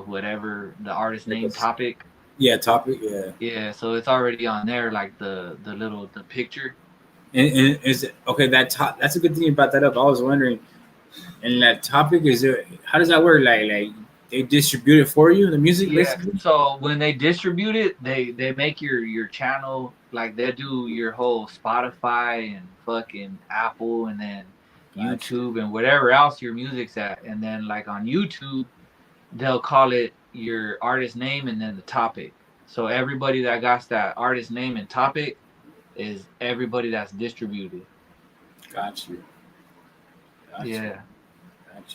Speaker 2: whatever the artist name topic.
Speaker 1: Yeah, topic. Yeah.
Speaker 2: Yeah, so it's already on there, like the picture.
Speaker 1: And is it okay? That's a good thing about that up. I was wondering, and that topic is it? How does that work? Like they distribute it for you, the music,
Speaker 2: Yeah.
Speaker 1: basically.
Speaker 2: So when they distribute it, they make your channel like they do your whole Spotify and fucking Apple and then YouTube and whatever else your music's at, and then like on YouTube, they'll call it your artist name and then the topic. So everybody that got that artist name and topic is everybody that's distributed.
Speaker 1: Got you.
Speaker 2: Yeah.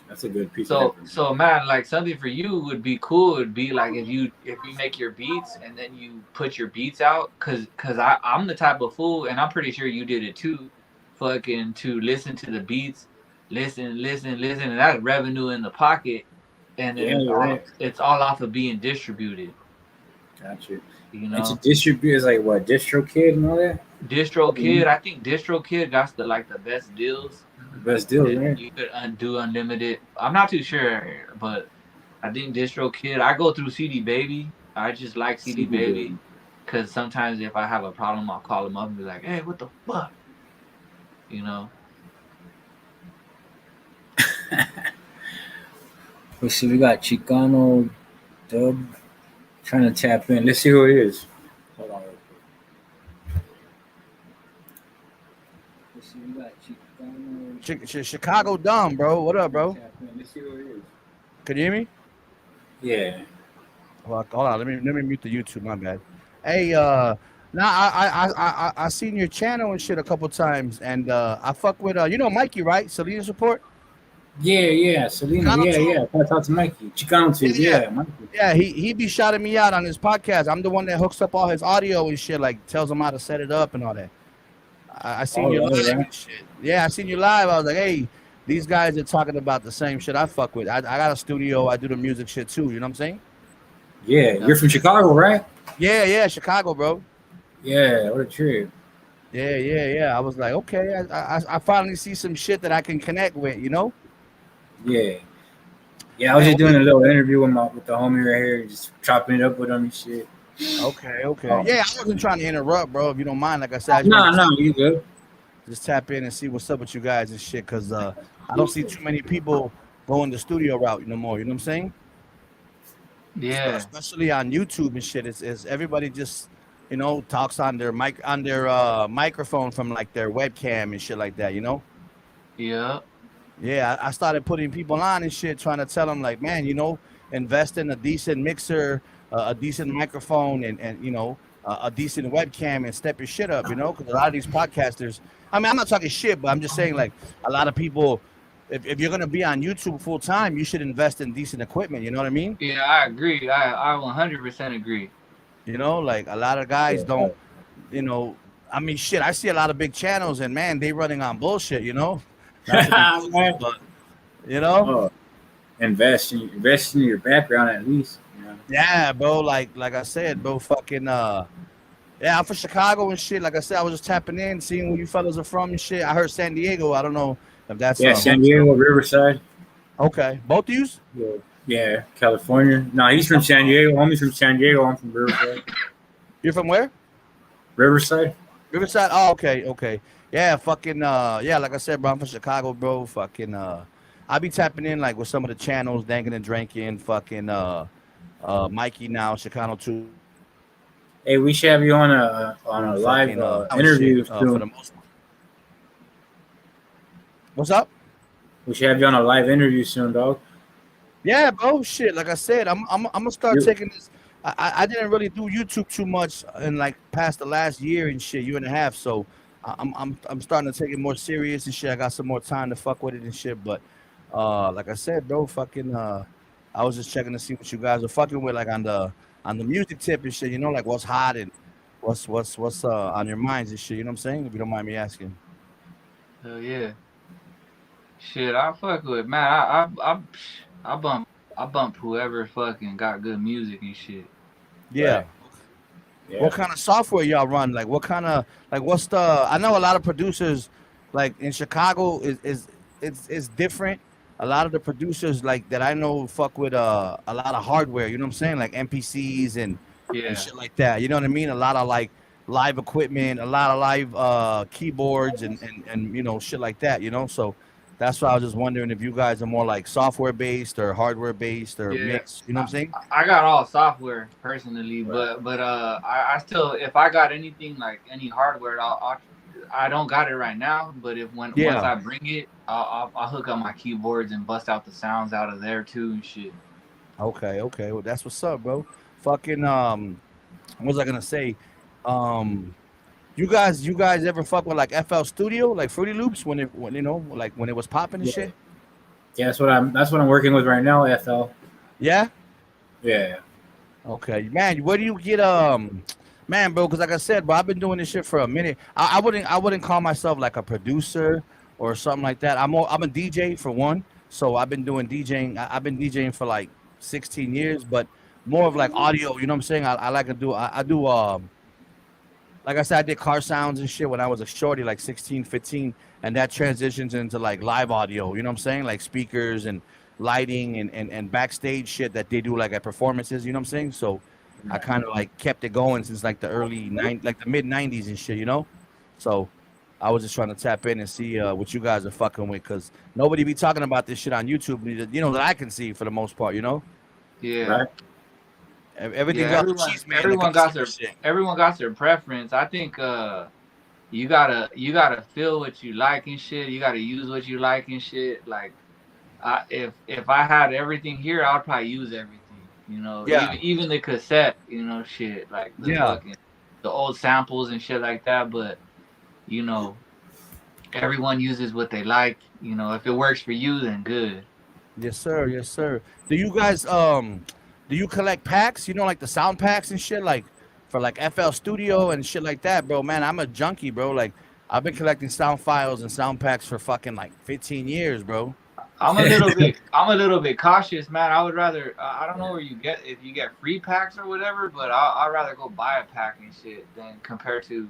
Speaker 1: That's a good piece.
Speaker 2: So man, like something for you would be cool. Would be like if you make your beats and then you put your beats out, cause I'm the type of fool, and I'm pretty sure you did it too. Fucking to listen to the beats, listen, and that's revenue in the pocket, and then it's all off of being distributed.
Speaker 1: Got you.
Speaker 2: You know,
Speaker 1: and to distribute is like what, DistroKid and all that.
Speaker 2: DistroKid, I think DistroKid got the best deals.
Speaker 1: Best deal, man.
Speaker 2: You could do unlimited. I'm not too sure, but I think DistroKid. I go through CD Baby. I just like CD Baby because sometimes if I have a problem, I'll call them up and be like, "Hey, what the fuck?" You know.
Speaker 1: Let's see. We got Chicano Dub trying to tap in. Let's see who it is. Hold on. Let's see. We got Chicano.
Speaker 4: Chicago Dumb, bro. What up, bro?
Speaker 1: Let's see who it is.
Speaker 4: Can you hear me?
Speaker 1: Yeah.
Speaker 4: Well, hold on. Let me mute the YouTube. My bad. Hey, now I seen your channel and shit a couple times, and I fuck with you know Mikey, right? Selena support.
Speaker 1: Yeah. Selena.
Speaker 4: Chicano
Speaker 1: Yeah. I talk to Mikey. Chicano too. Yeah. Mikey.
Speaker 4: Yeah, he be shouting me out on his podcast. I'm the one that hooks up all his audio and shit, like tells him how to set it up and all that. I seen you live and shit. Yeah, I seen you live. I was like, hey, these guys are talking about the same shit I fuck with. I got a studio. I do the music shit too. You know what I'm saying?
Speaker 1: Yeah. You're from Chicago, right?
Speaker 4: Yeah, Chicago, bro.
Speaker 1: Yeah. What a trip.
Speaker 4: Yeah. I was like, okay, I finally see some shit that I can connect with, you know?
Speaker 1: Yeah. Yeah, I was just doing a little interview with the homie right here, just chopping it up with him and shit.
Speaker 4: Okay. Yeah, I wasn't trying to interrupt, bro. If you don't mind, like I said,
Speaker 1: No, you good.
Speaker 4: Just tap in and see what's up with you guys and shit, cause I don't see too many people going the studio route no more. You know what I'm saying?
Speaker 2: Yeah.
Speaker 4: Especially on YouTube and shit, it's everybody just talks on their microphone from like their webcam and shit like that. You know?
Speaker 2: Yeah.
Speaker 4: Yeah, I started putting people on and shit, trying to tell them like, man, invest in a decent mixer, a decent microphone, and a decent webcam, and step your shit up, because a lot of these podcasters, I mean, I'm not talking shit, but I'm just saying like a lot of people, if you're gonna be on YouTube full time, you should invest in decent equipment. You know what I mean?
Speaker 2: Yeah, I agree. I 100% agree.
Speaker 4: Like a lot of guys don't, I mean, shit. I see a lot of big channels, and man, they running on bullshit. But,
Speaker 1: invest in your background at least.
Speaker 4: Yeah, bro. Like I said, bro. Fucking yeah, I'm from Chicago and shit. Like I said, I was just tapping in, seeing where you fellas are from and shit. I heard San Diego. I don't know if that's
Speaker 1: San Diego, Riverside.
Speaker 4: Okay, both of yous?
Speaker 1: Yeah, California. No, he's from San Diego. Homie's from San Diego. I'm from Riverside.
Speaker 4: You're from where?
Speaker 1: Riverside.
Speaker 4: Riverside. Oh, okay. Yeah, fucking yeah, like I said, bro, I'm from Chicago, bro. Fucking I be tapping in like with some of the channels, Dankin' and Drinking, fucking Mikey now, Chicano 2,
Speaker 1: Hey, we should have you on a live
Speaker 4: fucking and shit
Speaker 1: interview
Speaker 4: for
Speaker 1: soon.
Speaker 4: the most part. What's up?
Speaker 1: We should have you on a live interview soon, dog.
Speaker 4: Yeah, bro. Shit, like I said, I'm gonna start
Speaker 1: You,
Speaker 4: taking this. I didn't really do YouTube too much in like past the last year and shit, year and a half. So I'm starting to take it more serious and shit. I got some more time to fuck with it and shit. But like I said, bro, fucking I was just checking to see what you guys are fucking with, like on the music tip and shit. You know, like what's hot and what's on your minds and shit. You know what I'm saying? If you don't mind me asking.
Speaker 2: Hell yeah. Shit, I fuck with man. I bump whoever fucking got good music and shit.
Speaker 4: Yeah.
Speaker 1: right? Yeah.
Speaker 4: What kind of software y'all run? Like what kind of like what's the I know a lot of producers like in Chicago is it's different. A lot of the producers like that I know fuck with a lot of hardware, you know what I'm saying? Like MPCs and
Speaker 2: Yeah.
Speaker 4: shit like that. You know what I mean? A lot of like live equipment, a lot of live keyboards and you know shit like that, you know? So that's why I was just wondering if you guys are more like software based or hardware based or
Speaker 2: Yeah.
Speaker 4: mixed, you know what I'm saying?
Speaker 2: I got all software personally,
Speaker 1: Right.
Speaker 2: but I still if I got anything like any hardware, I don't got it right now. But if when once
Speaker 4: Yeah.
Speaker 2: I bring it, I'll hook up my keyboards and bust out the sounds out of there too and shit.
Speaker 4: Okay. Well, that's what's up, bro. Fucking what was I gonna say? Um, you guys ever fuck with like FL Studio, like Fruity Loops when you know like when it was popping and
Speaker 1: Yeah.
Speaker 4: shit?
Speaker 1: Yeah, that's what I'm working with right now, FL.
Speaker 4: Yeah.
Speaker 1: Yeah.
Speaker 4: Okay, man. Where do you get man, bro? Because like I said, bro, I've been doing this shit for a minute. I wouldn't call myself like a producer or something like that. I'm a DJ for one, so I've been doing DJing. I've been DJing for like 16 years, but more of like audio. You know what I'm saying? I like to do. I do like I said, I did car sounds and shit when I was a shorty, like 16, 15, and that transitions into like live audio, you know what I'm saying? Like speakers and lighting and backstage shit that they do like at performances, you know what I'm saying? So I kind of like kept it going since like like the mid 90s and shit, you know? So I was just trying to tap in and see what you guys are fucking with because nobody be talking about this shit on YouTube, you know, that I can see for the most part, you know?
Speaker 2: Yeah.
Speaker 1: Right.
Speaker 4: Everything
Speaker 2: Yeah,
Speaker 4: else cheese, man, the gossip shit.
Speaker 2: everyone got their preference. I think you gotta feel what you like and shit. You gotta use what you like and shit. Like if I had everything here, I'd probably use everything. You know,
Speaker 4: Yeah,
Speaker 2: even the cassette, you know, shit like
Speaker 4: yeah.
Speaker 2: the old samples and shit like that. But you know, everyone uses what they like. You know, if it works for you, then good.
Speaker 4: Yes, sir. Yes, sir. Do you guys do you collect packs? You know, like the sound packs and shit, like for like FL Studio and shit like that, bro. Man, I'm a junkie, bro. Like I've been collecting sound files and sound packs for fucking like 15 years, bro.
Speaker 2: I'm a little bit cautious, man. I would rather I don't know where you get if you get free packs or whatever, but I'd rather go buy a pack and shit than compared to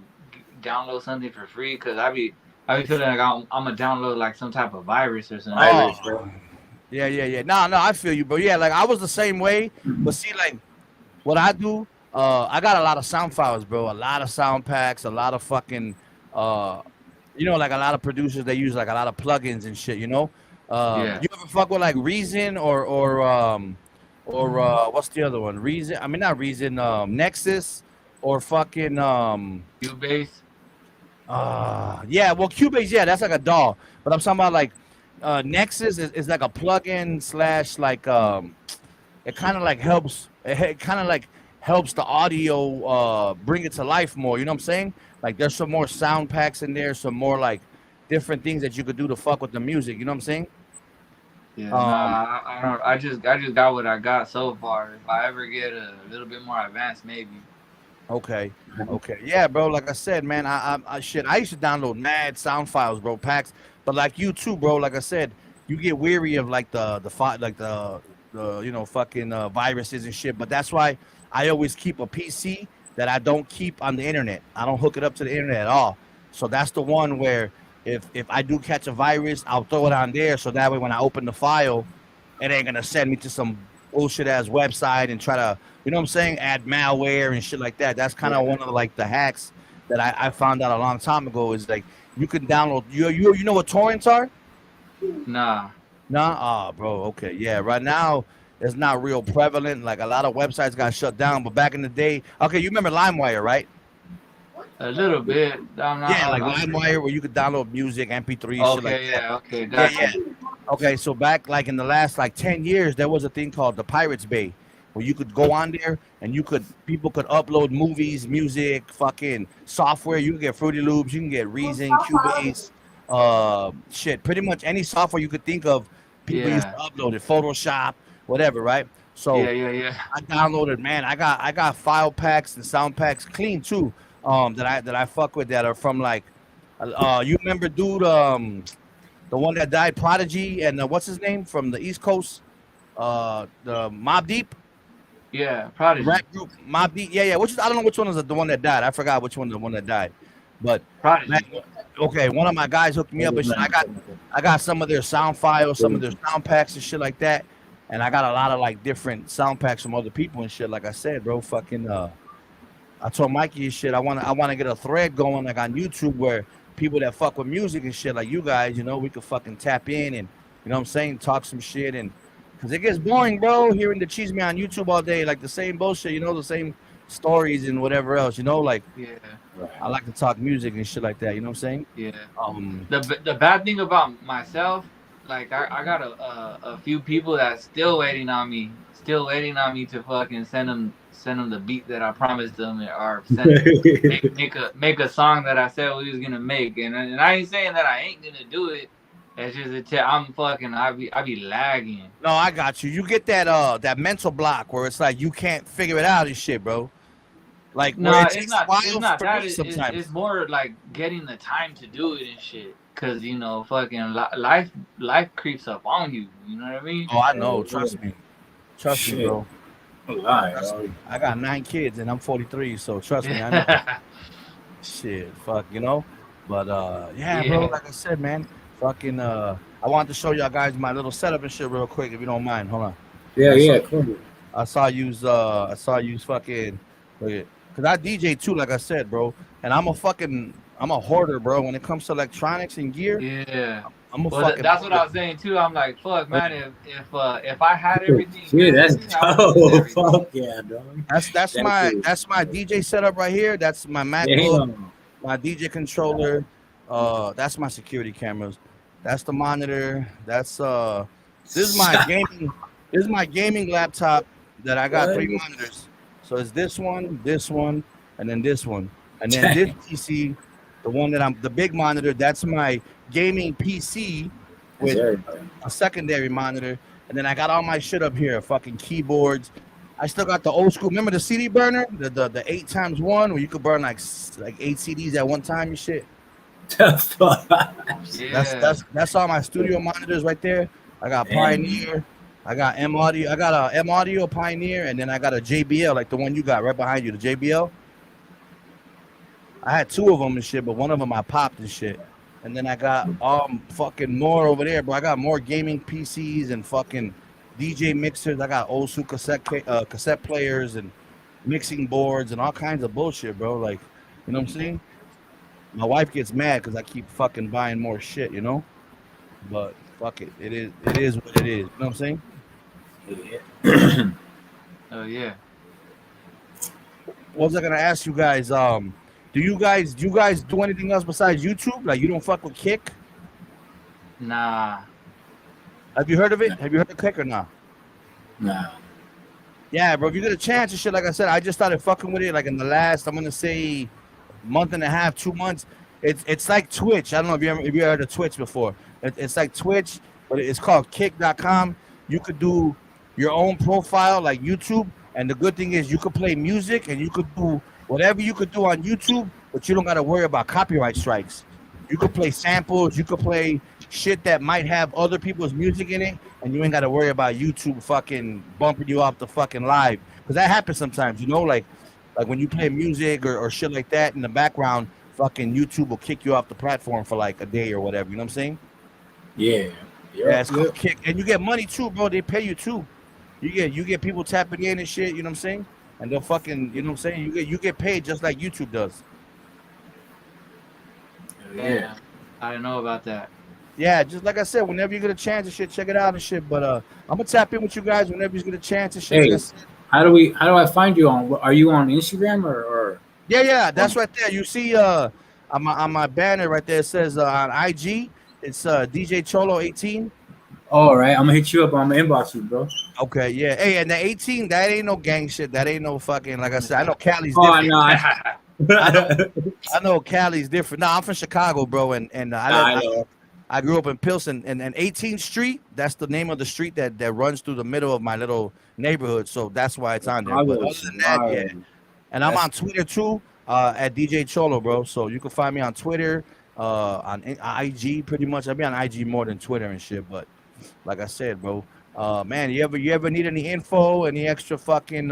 Speaker 2: download something for free because I be feeling like I'm gonna download like some type of virus or some shit.
Speaker 1: Iris,
Speaker 4: Oh,
Speaker 1: bro.
Speaker 4: yeah. No, I feel you, bro. Yeah, like I was the same way. But see, like what I do, I got a lot of sound files, bro. A lot of sound packs, a lot of fucking, uh, you know, like a lot of producers they use like a lot of plugins and shit. You know,
Speaker 2: Yeah,
Speaker 4: you ever fuck with like Reason or what's the other one? Reason. I mean, not Reason. Nexus or fucking
Speaker 2: Cubase.
Speaker 4: yeah. Well, Cubase, yeah, that's like a DAW. But I'm talking about like Nexus is like a plugin slash like it kind of like helps it kind of like helps the audio bring it to life more, you know what I'm saying? Like there's some more sound packs in there, some more like different things that you could do to fuck with the music, you know what I'm saying?
Speaker 2: Yeah, nah,
Speaker 4: um
Speaker 2: I don't. I just got what I got so far. If I ever get a little bit more advanced, maybe.
Speaker 4: okay, okay, yeah, bro, like I said, man, I shit, I used to download mad sound files, bro, packs, but like you too, bro, like I said, you get weary of like like the you know fucking viruses and shit, but that's why I always keep a PC that I don't keep on the internet. I don't hook it up to the internet at all. So that's the one where if I do catch a virus, I'll throw it on there so that way when I open the file, it ain't gonna send me to some bullshit ass website and try to, you know what I'm saying, add malware and shit like that. That's kind of
Speaker 1: Yeah.
Speaker 4: one of like the hacks that I found out a long time ago is like you can download. You know what torrents are?
Speaker 2: Nah.
Speaker 4: Nah, bro. Okay, yeah. Right now, it's not real prevalent. Like a lot of websites got shut down, but back in the day, okay, you remember LimeWire, right?
Speaker 2: A little bit. I'm not.
Speaker 4: Yeah, like LimeWire, where you could download music, MP3, shit like
Speaker 2: Okay.
Speaker 4: that.
Speaker 2: Yeah. Okay.
Speaker 4: Yeah,
Speaker 2: Got
Speaker 4: yeah.
Speaker 2: you.
Speaker 4: Okay, so back like in the last like 10 years, there was a thing called the Pirates Bay, where you could go on there and people could upload movies, music, fucking software. You can get Fruity Loops, you can get Reason, Cubase, shit, pretty much any software you could think of. People used to
Speaker 2: Yeah.
Speaker 4: upload it, Photoshop, whatever, right? So
Speaker 2: Yeah.
Speaker 4: I downloaded, man. I got file packs and sound packs clean too. That I fuck with that are from like, you remember, dude, the one that died, Prodigy, and what's his name from the East Coast? The Mob Deep,
Speaker 2: Yeah.
Speaker 4: the
Speaker 2: Prodigy.
Speaker 4: rap group Mob Deep. Yeah, yeah. I don't know which one is the one that died. I forgot which one the one that died. But man,
Speaker 2: Prodigy.
Speaker 4: okay, one of my guys hooked me up, and shit. I got some of their sound files, some of their sound packs and shit like that. And I got a lot of like different sound packs from other people and shit. Like I said, bro, fucking I told Mikey and shit, I wanna get a thread going like on YouTube where people that fuck with music and shit like you guys, we could fucking tap in and what I'm saying, talk some shit. And because it gets boring, bro, hearing the cheese me on YouTube all day, like the same bullshit, the same stories and whatever else, like
Speaker 2: Yeah.
Speaker 4: I like to talk music and shit like that, you know what I'm saying?
Speaker 2: Yeah.
Speaker 4: Um
Speaker 2: The bad thing about myself, like I got a few people that's still waiting on me, to fucking send them the beat that I promised them, or make a song that I said we was gonna make, and I ain't saying that I ain't gonna do it. It's just I be lagging.
Speaker 4: no, I got you. You get that mental block where it's like you can't figure it out and shit, bro. Like
Speaker 2: No,
Speaker 4: where it
Speaker 2: it's
Speaker 4: takes a
Speaker 2: not.
Speaker 4: while
Speaker 2: It's not
Speaker 4: for
Speaker 2: that.
Speaker 4: me sometimes.
Speaker 2: It's more like getting the time to do it and shit. Cause fucking life creeps up on you. You know what I mean?
Speaker 4: Oh, I know. Trust me. Trust me,
Speaker 1: Shit.
Speaker 4: bro.
Speaker 1: A lie,
Speaker 4: Trust
Speaker 1: dog.
Speaker 4: me. I got 9 kids and I'm 43, so trust me, I know. Shit, fuck, But yeah, bro,
Speaker 2: Yeah.
Speaker 4: like I said, man, fucking I wanted to show y'all guys my little setup and shit real quick, if you don't mind. Hold on.
Speaker 1: Yeah,
Speaker 4: I saw,
Speaker 1: yeah, cool.
Speaker 4: I saw you fucking look at, cause I DJ too, like I said, bro. And I'm a hoarder, bro. When it comes to electronics and gear,
Speaker 2: Yeah.
Speaker 4: I'm a
Speaker 2: Well,
Speaker 4: fucking
Speaker 2: that's what I
Speaker 4: hoarder.
Speaker 2: was saying too. I'm like, fuck, man. If I had everything,
Speaker 1: Shit, that's
Speaker 2: I would use
Speaker 1: dope.
Speaker 2: everything.
Speaker 1: Fuck yeah, dog.
Speaker 4: That's
Speaker 1: Thank you.
Speaker 4: my DJ setup right here. That's my MacBook,
Speaker 1: Damn.
Speaker 4: my DJ controller. That's my security cameras. That's the monitor. That's this is my gaming. This is my gaming laptop that I got
Speaker 1: What?
Speaker 4: 3 monitors. So it's this one, and then this one, and then this PC, the one that the big monitor. That's my gaming PC
Speaker 1: That's
Speaker 4: with
Speaker 1: everybody.
Speaker 4: a secondary monitor, and then I got all my shit up here, fucking keyboards. I still got the old school. Remember the CD burner, the 8x1, where you could burn like 8 CDs at one time and shit.
Speaker 1: The fuck?
Speaker 2: Yeah.
Speaker 4: That's all my studio monitors right there. I got
Speaker 1: Damn.
Speaker 4: Pioneer, I got M Audio, I got a M Audio Pioneer, and then I got a JBL, like the one you got right behind you, the JBL. I had 2 of them and shit, but one of them I popped and shit. And then I got fucking more over there, bro. I got more gaming PCs and fucking DJ mixers. I got old school cassette players and mixing boards and all kinds of bullshit, bro. Like, you know what I'm saying? My wife gets mad because I keep fucking buying more shit, But fuck it. It is what it is. You know what I'm saying?
Speaker 1: Yeah.
Speaker 2: Oh yeah.
Speaker 4: What was I gonna ask you guys? Do you guys do anything else besides YouTube? Like you don't fuck with Kick?
Speaker 2: Nah.
Speaker 4: Have you heard of it? Have you heard of Kick or not?
Speaker 1: Nah.
Speaker 4: Yeah, bro. If you get a chance and shit, like I said, I just started fucking with it like in the last, I'm gonna say, month and a half, 2 months. It's like Twitch. I don't know if you heard of Twitch before. It's like Twitch, but it's called Kick.com. You could do your own profile like YouTube, and the good thing is you could play music and you could do whatever you could do on YouTube, but you don't gotta worry about copyright strikes. You could play samples, you could play shit that might have other people's music in it, and you ain't gotta worry about YouTube fucking bumping you off the fucking live. Because that happens sometimes, like when you play music or shit like that in the background, fucking YouTube will kick you off the platform for like a day or whatever. You know what I'm saying?
Speaker 1: Yeah.
Speaker 4: Yeah, it's called Kick, and you get money too, bro. They pay you too. You get people tapping in and shit. You know what I'm saying? And they'll fucking, you know what I'm saying? You get paid just like YouTube does.
Speaker 1: Yeah.
Speaker 2: I didn't know about that.
Speaker 4: Yeah, just like I said, whenever you get a chance and shit, check it out and shit. But I'm gonna tap in with you guys whenever you get a chance and shit. Like I
Speaker 1: Hey,
Speaker 4: said.
Speaker 1: how do I find you on? Are you on Instagram or?
Speaker 4: Yeah, that's right there. You see, on my banner right there, it says on IG, it's DJ Cholo 18.
Speaker 1: All right, I'm gonna hit you up. I'm gonna inbox you, bro.
Speaker 4: Okay, yeah. Hey, and the 18, that ain't no gang shit. That ain't no fucking, like I said, I know Cali's
Speaker 1: Oh
Speaker 4: different.
Speaker 1: no,
Speaker 4: I know Cali's different. No, I'm from Chicago, bro, and
Speaker 1: I know.
Speaker 4: I grew up in Pilsen, and 18th Street. That's the name of the street that runs through the middle of my little neighborhood. So that's why it's on there. But other
Speaker 1: Chicago's
Speaker 4: than that, yeah.
Speaker 1: wild.
Speaker 4: And I'm
Speaker 1: That's
Speaker 4: on Twitter too, at DJ Cholo, bro. So you can find me on Twitter, on IG, pretty much. I be on IG more than Twitter and shit. But like I said, bro, man, you ever need any info, any extra fucking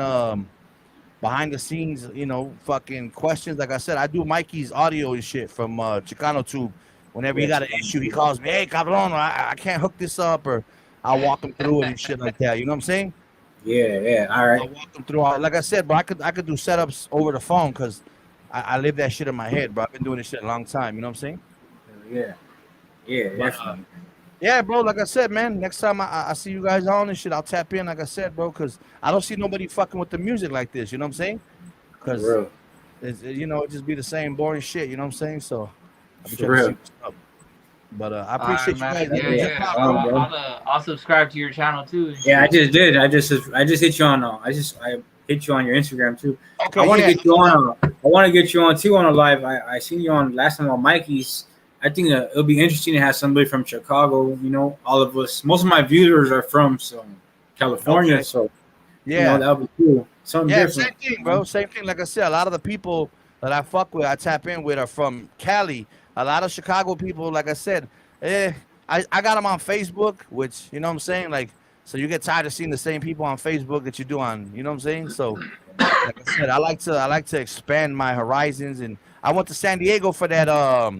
Speaker 4: behind the scenes, fucking questions? Like I said, I do Mikey's audio and shit from Chicano Tube. Whenever he
Speaker 1: yeah,
Speaker 4: got an issue, he calls me, hey, cabrón, I can't hook this up, or I'll walk him through it and shit like that. You know what I'm saying?
Speaker 1: yeah. All right.
Speaker 4: I'll walk them through. Like I said, bro, I could do setups over the phone because I live that shit in my head, bro. I've been doing this shit a long time. You know what I'm saying?
Speaker 1: Yeah, yeah,
Speaker 4: But,
Speaker 1: definitely.
Speaker 4: yeah, bro. Like I said, man. Next time I see you guys on and shit, I'll tap in. Like I said, bro, because I don't see nobody fucking with the music like this. You know what I'm saying?
Speaker 1: For
Speaker 4: Because
Speaker 1: real.
Speaker 4: it just be the same boring shit. You know what I'm saying? So I'll be
Speaker 1: For
Speaker 4: trying to see
Speaker 1: real.
Speaker 4: what's up. But I
Speaker 2: All right,
Speaker 4: appreciate you
Speaker 2: man.
Speaker 4: guys.
Speaker 2: Yeah,
Speaker 4: Check
Speaker 2: yeah.
Speaker 4: out, bro.
Speaker 1: bro.
Speaker 2: I'll subscribe to your channel too. And
Speaker 1: Yeah, I
Speaker 2: shit.
Speaker 1: just did. I just hit you on. I hit you on your Instagram too. I
Speaker 4: Okay,
Speaker 1: want to
Speaker 4: yeah.
Speaker 1: get you on. I want to get you on too on a live. I seen you on last time on Mikey's. I think it'll be interesting to have somebody from Chicago. You know, all of us. Most of my viewers are from California,
Speaker 4: Okay.
Speaker 1: so
Speaker 4: Yeah.
Speaker 1: that would be cool. Something
Speaker 4: Yeah,
Speaker 1: different.
Speaker 4: same thing, bro. Same thing. Like I said, a lot of the people that I fuck with, I tap in with, are from Cali. A lot of Chicago people, like I said, eh, I got them on Facebook, which, you know what I'm saying? Like, so you get tired of seeing the same people on Facebook that you do on, you know what I'm saying? So, like I said, I like to expand my horizons, and I went to San Diego for that a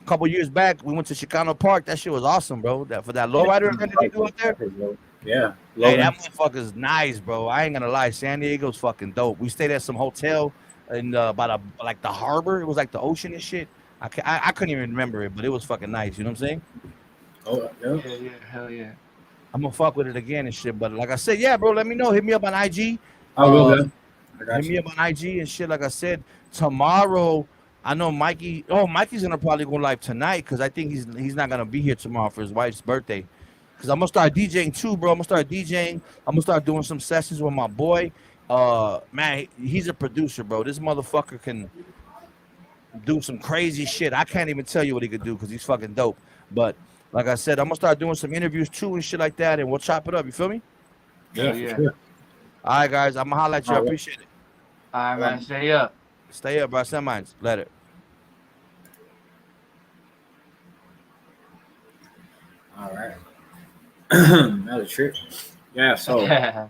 Speaker 4: couple years back. We went to Chicano Park. That shit was awesome, bro. That for that lowrider event that they do out there.
Speaker 1: Yeah,
Speaker 4: Hey,
Speaker 1: Logan.
Speaker 4: that motherfucker's nice, bro. I ain't gonna lie. San Diego's fucking dope. We stayed at some hotel in like the harbor. It was like the ocean and shit. I couldn't even remember it, but it was fucking nice. You know what I'm saying?
Speaker 1: Oh, yeah.
Speaker 2: Yeah, hell yeah.
Speaker 4: I'm gonna fuck with it again and shit. But like I said, yeah, bro. Let me know. Hit me up on IG.
Speaker 1: I will. I got
Speaker 4: Hit me
Speaker 1: you.
Speaker 4: up on IG and shit. Like I said, tomorrow. I know Mikey. Oh, Mikey's gonna probably go live tonight because I think he's not gonna be here tomorrow for his wife's birthday. Cause I'm gonna start DJing too, bro. I'm gonna start DJing. I'm gonna start doing some sessions with my boy. Man, he's a producer, bro. This motherfucker can do some crazy shit. I can't even tell you what he could do because he's fucking dope. But like I said, I'm gonna start doing some interviews too and shit like that, and we'll chop it up. You feel me?
Speaker 1: Yeah,
Speaker 2: Hell
Speaker 1: for sure.
Speaker 4: All right, guys. I'm gonna holler at you. I
Speaker 1: All right.
Speaker 4: appreciate it.
Speaker 2: All right, man. Stay up.
Speaker 4: Stay up, bro. Send mine. Later.
Speaker 1: All right. Another trip. Yeah. So.
Speaker 2: yeah,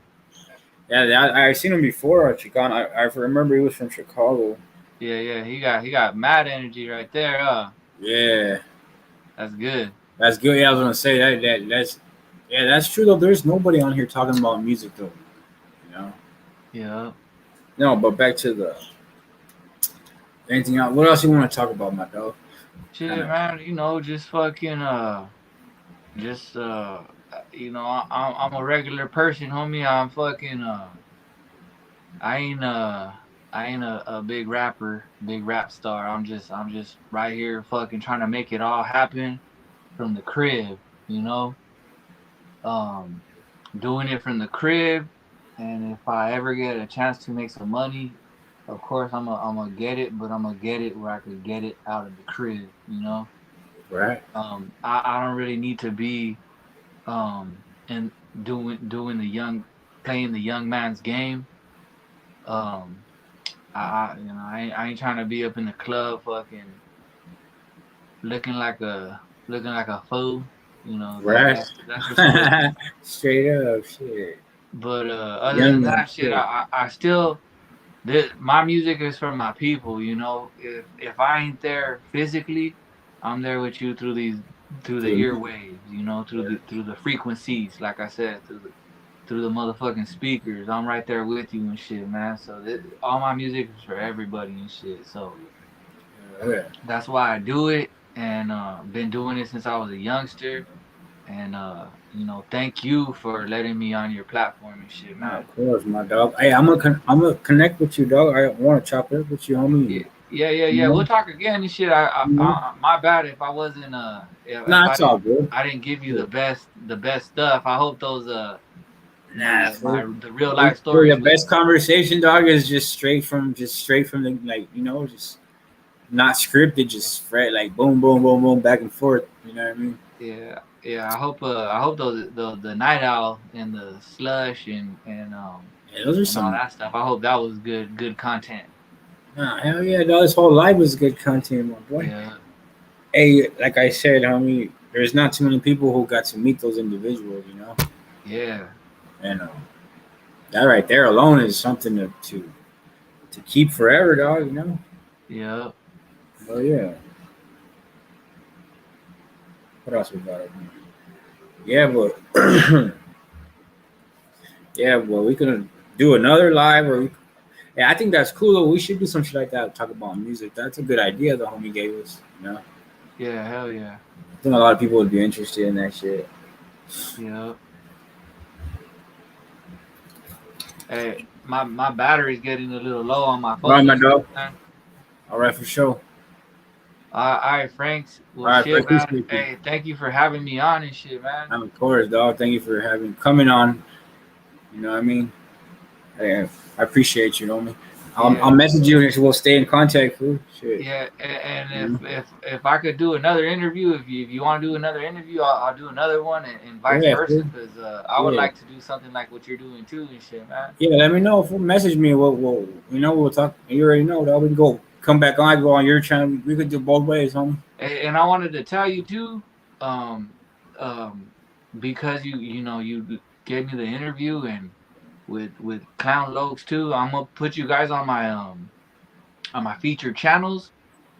Speaker 1: Yeah, I seen him before, Chicano. I remember he was from Chicago.
Speaker 2: yeah. He got mad energy right there.
Speaker 1: Yeah,
Speaker 2: That's good.
Speaker 1: that's good. Yeah, I was gonna say that's true though. There's nobody on here talking about music though. You know.
Speaker 2: Yeah.
Speaker 1: No, but back to the anything else. What else you want to talk about, my dog?
Speaker 2: Shit, man. Just fucking just I'm a regular person, homie. I'm fucking I ain't a big rapper, big rap star. I'm just right here fucking trying to make it all happen from the crib, doing it from the crib. And if I ever get a chance to make some money, of course I'm gonna get it, but I'm gonna get it where I could get it out of the crib,
Speaker 1: Right.
Speaker 2: I don't really need to be and doing playing the young man's game. I ain't trying to be up in the club fucking looking like a fool,
Speaker 1: Right.
Speaker 2: that's just
Speaker 1: Straight up, shit.
Speaker 2: but other
Speaker 1: Young
Speaker 2: than
Speaker 1: man,
Speaker 2: that shit, I still my music is for my people, if I ain't there physically, I'm there with you through the earwaves, through the frequencies, like I said, through the motherfucking speakers. I'm right there with you and shit, man. So all my music is for everybody and shit. So
Speaker 1: Yeah.
Speaker 2: That's why I do it, and been doing it since I was a youngster. And thank you for letting me on your platform and shit,
Speaker 1: Yeah,
Speaker 2: man.
Speaker 1: of course, my dog. Hey, I'm gonna connect with you, dog. I want to chop it up with you,
Speaker 2: Yeah,
Speaker 1: homie. You
Speaker 2: yeah. We'll
Speaker 1: know,
Speaker 2: talk again and shit.
Speaker 1: you know?
Speaker 2: My bad if I wasn't if
Speaker 1: Nah, it's all good.
Speaker 2: I didn't give you the best stuff. I hope those
Speaker 1: Nah,
Speaker 2: the real
Speaker 1: for
Speaker 2: life stories
Speaker 1: the
Speaker 2: was.
Speaker 1: best conversation, dog, is just straight from the just not scripted, just like boom, boom, boom, boom, back and forth. You know what I mean?
Speaker 2: Yeah, yeah. I hope those the night owl and the slush
Speaker 1: Yeah, those are
Speaker 2: and all
Speaker 1: some.
Speaker 2: that stuff. I hope that was good content.
Speaker 1: Nah, hell yeah, dog. This whole life was good content, my boy.
Speaker 2: Yeah,
Speaker 1: Hey, like I said, homie, there's not too many people who got to meet those individuals, you know,
Speaker 2: yeah,
Speaker 1: and that right there alone is something to keep forever, dog. You know.
Speaker 2: yeah.
Speaker 1: Oh yeah. What else we got up here? Yeah, but yeah, well, we could do another live, yeah, I think that's cool. Though. We should do some shit like that. Talk about music. That's a good idea. The homie gave us. You know,
Speaker 2: Yeah, hell yeah.
Speaker 1: I think a lot of people would be interested in that shit.
Speaker 2: Yeah. Hey, my battery's getting a little low on my
Speaker 1: All right,
Speaker 2: phone
Speaker 1: my
Speaker 2: and shit,
Speaker 1: dog.
Speaker 2: man.
Speaker 1: All right, for sure.
Speaker 2: All right, Franks.
Speaker 1: All
Speaker 2: Well,
Speaker 1: right, I
Speaker 2: shit, man.
Speaker 1: appreciate you.
Speaker 2: Hey, thank you for having me on and shit, man.
Speaker 1: Of course, dog. Thank you for coming on. You know what I mean? Hey, I appreciate you, homie. I'll
Speaker 2: Yeah,
Speaker 1: message you and we'll stay in contact, fool. Shit.
Speaker 2: yeah. And
Speaker 1: You know?
Speaker 2: if I could do another interview, if you want to do another interview, I'll do another one, and vice
Speaker 1: Yeah,
Speaker 2: versa,
Speaker 1: fool.
Speaker 2: because I would
Speaker 1: Yeah.
Speaker 2: like to do something like what you're doing too and shit, man.
Speaker 1: Yeah, let me know. If you message me, we'll talk. You already know, dog. We can come back on, go on your channel. We could do both ways, homie.
Speaker 2: And I wanted to tell you too, um, um, because you gave me the interview and with Clown Lokes too. I'm gonna put you guys on my featured channels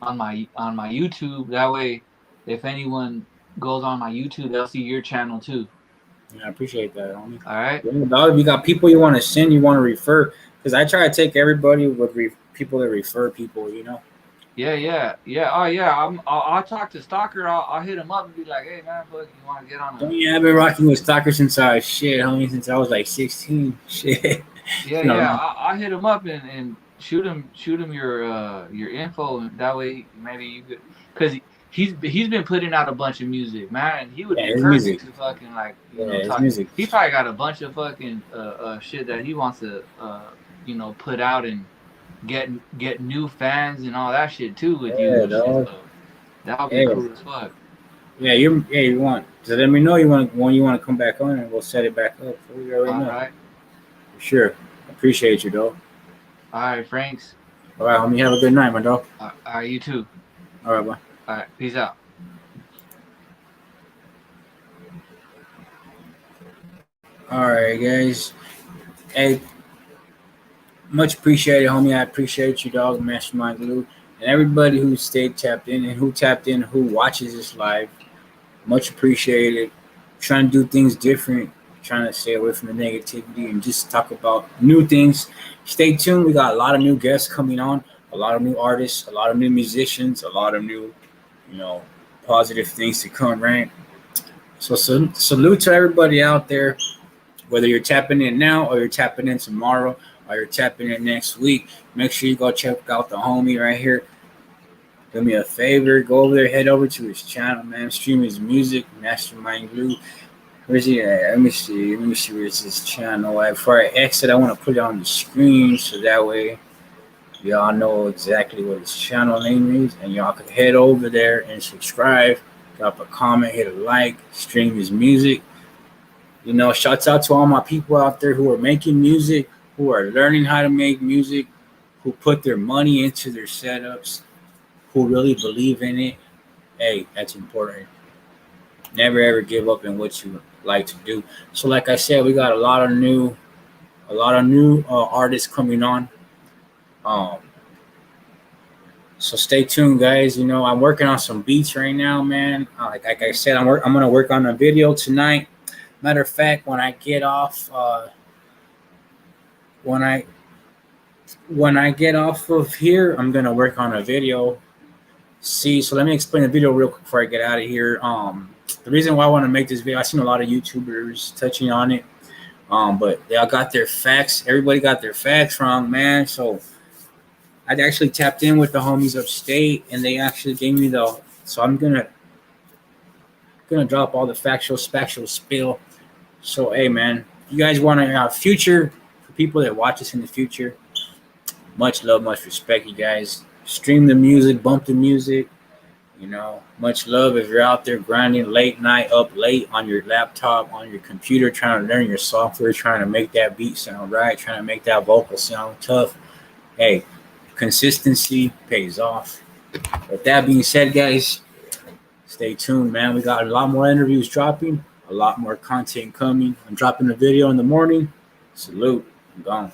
Speaker 2: on my YouTube. That way, if anyone goes on my YouTube, they'll see your channel too.
Speaker 1: Yeah, I appreciate that, homie.
Speaker 2: All right.
Speaker 1: Yeah, dog. If you got people you want to send, you want to refer, because I try to take everybody with people that refer people. You know.
Speaker 2: Yeah, yeah, yeah. Oh, yeah. I'll talk to Stalker. I'll hit him up and be like, "Hey, man, fuck, you want to get on
Speaker 1: Oh,
Speaker 2: a?"
Speaker 1: yeah, I've been rocking with Stalker since I was homie, since I was like 16. Shit.
Speaker 2: Yeah,
Speaker 1: You know,
Speaker 2: yeah. I'll hit him up and shoot him your info, and that way maybe you could, cause he's been putting out a bunch of music, man. And he would
Speaker 1: yeah,
Speaker 2: be
Speaker 1: his music.
Speaker 2: perfect to fucking like
Speaker 1: Yeah, his
Speaker 2: talk.
Speaker 1: music.
Speaker 2: He probably got a bunch of fucking shit that he wants to put out and get new fans and all that shit too with you
Speaker 1: Yeah,
Speaker 2: and shit.
Speaker 1: dog.
Speaker 2: So that would be
Speaker 1: Yeah,
Speaker 2: cool as fuck.
Speaker 1: yeah, you want. So let me know when you want to come back on, and we'll set it back up. So you already
Speaker 2: All
Speaker 1: know.
Speaker 2: right,
Speaker 1: For sure. Appreciate you, dog.
Speaker 2: all right, Franks.
Speaker 1: All right, homie. Have a good night, my dog.
Speaker 2: All right, you too.
Speaker 1: All right, bye.
Speaker 2: All right, peace out.
Speaker 1: All right, guys. Hey, much appreciated, homie. I appreciate you, dog, Mastermind Glue, and everybody who stayed tapped in and who tapped in, who watches this live. Much appreciated. Trying to do things different, trying to stay away from the negativity and just talk about new things. Stay tuned. We got a lot of new guests coming on, a lot of new artists, a lot of new musicians, a lot of new, you know, positive things to come, right? So salute to everybody out there, whether you're tapping in now or you're tapping in tomorrow or you're tapping in next week. Make sure you go check out the homie right here. Do me a favor, go over there, head over to his channel, man. Stream his music, Mastermind Glue. Where's he at? Let me see. Where's his channel at? Before I exit, I want to put it on the screen so that way y'all know exactly what his channel name is, and y'all can head over there and subscribe, drop a comment, hit a like, stream his music. You know, shouts out to all my people out there who are making music, who are learning how to make music, who put their money into their setups, who really believe in it. Hey, that's important. Never ever give up in what you like to do. So, like I said, we got a lot of new artists coming on. Um, so stay tuned, guys. You know, I'm working on some beats right now, man. Like I said, I'm gonna work on a video tonight. Matter of fact, when I get off, when I get off of here, I'm gonna work on a video. See, so let me explain the video real quick before I get out of here. The reason why I want to make this video, I've seen a lot of YouTubers touching on it, but they all got their facts. Everybody got their facts wrong, man. So I actually tapped in with the homies upstate, and they actually gave me the. So I'm gonna drop all the factual spill. So hey, man, you guys want to have future for people that watch us in the future? Much love, much respect, you guys. Stream the music, bump the music. You know, much love if you're out there grinding late night, up late on your laptop, on your computer, trying to learn your software, trying to make that beat sound right, trying to make that vocal sound tough. Hey, consistency pays off. With that being said, guys, stay tuned, man. We got a lot more interviews dropping, a lot more content coming. I'm dropping a video in the morning. Salute. I'm gone.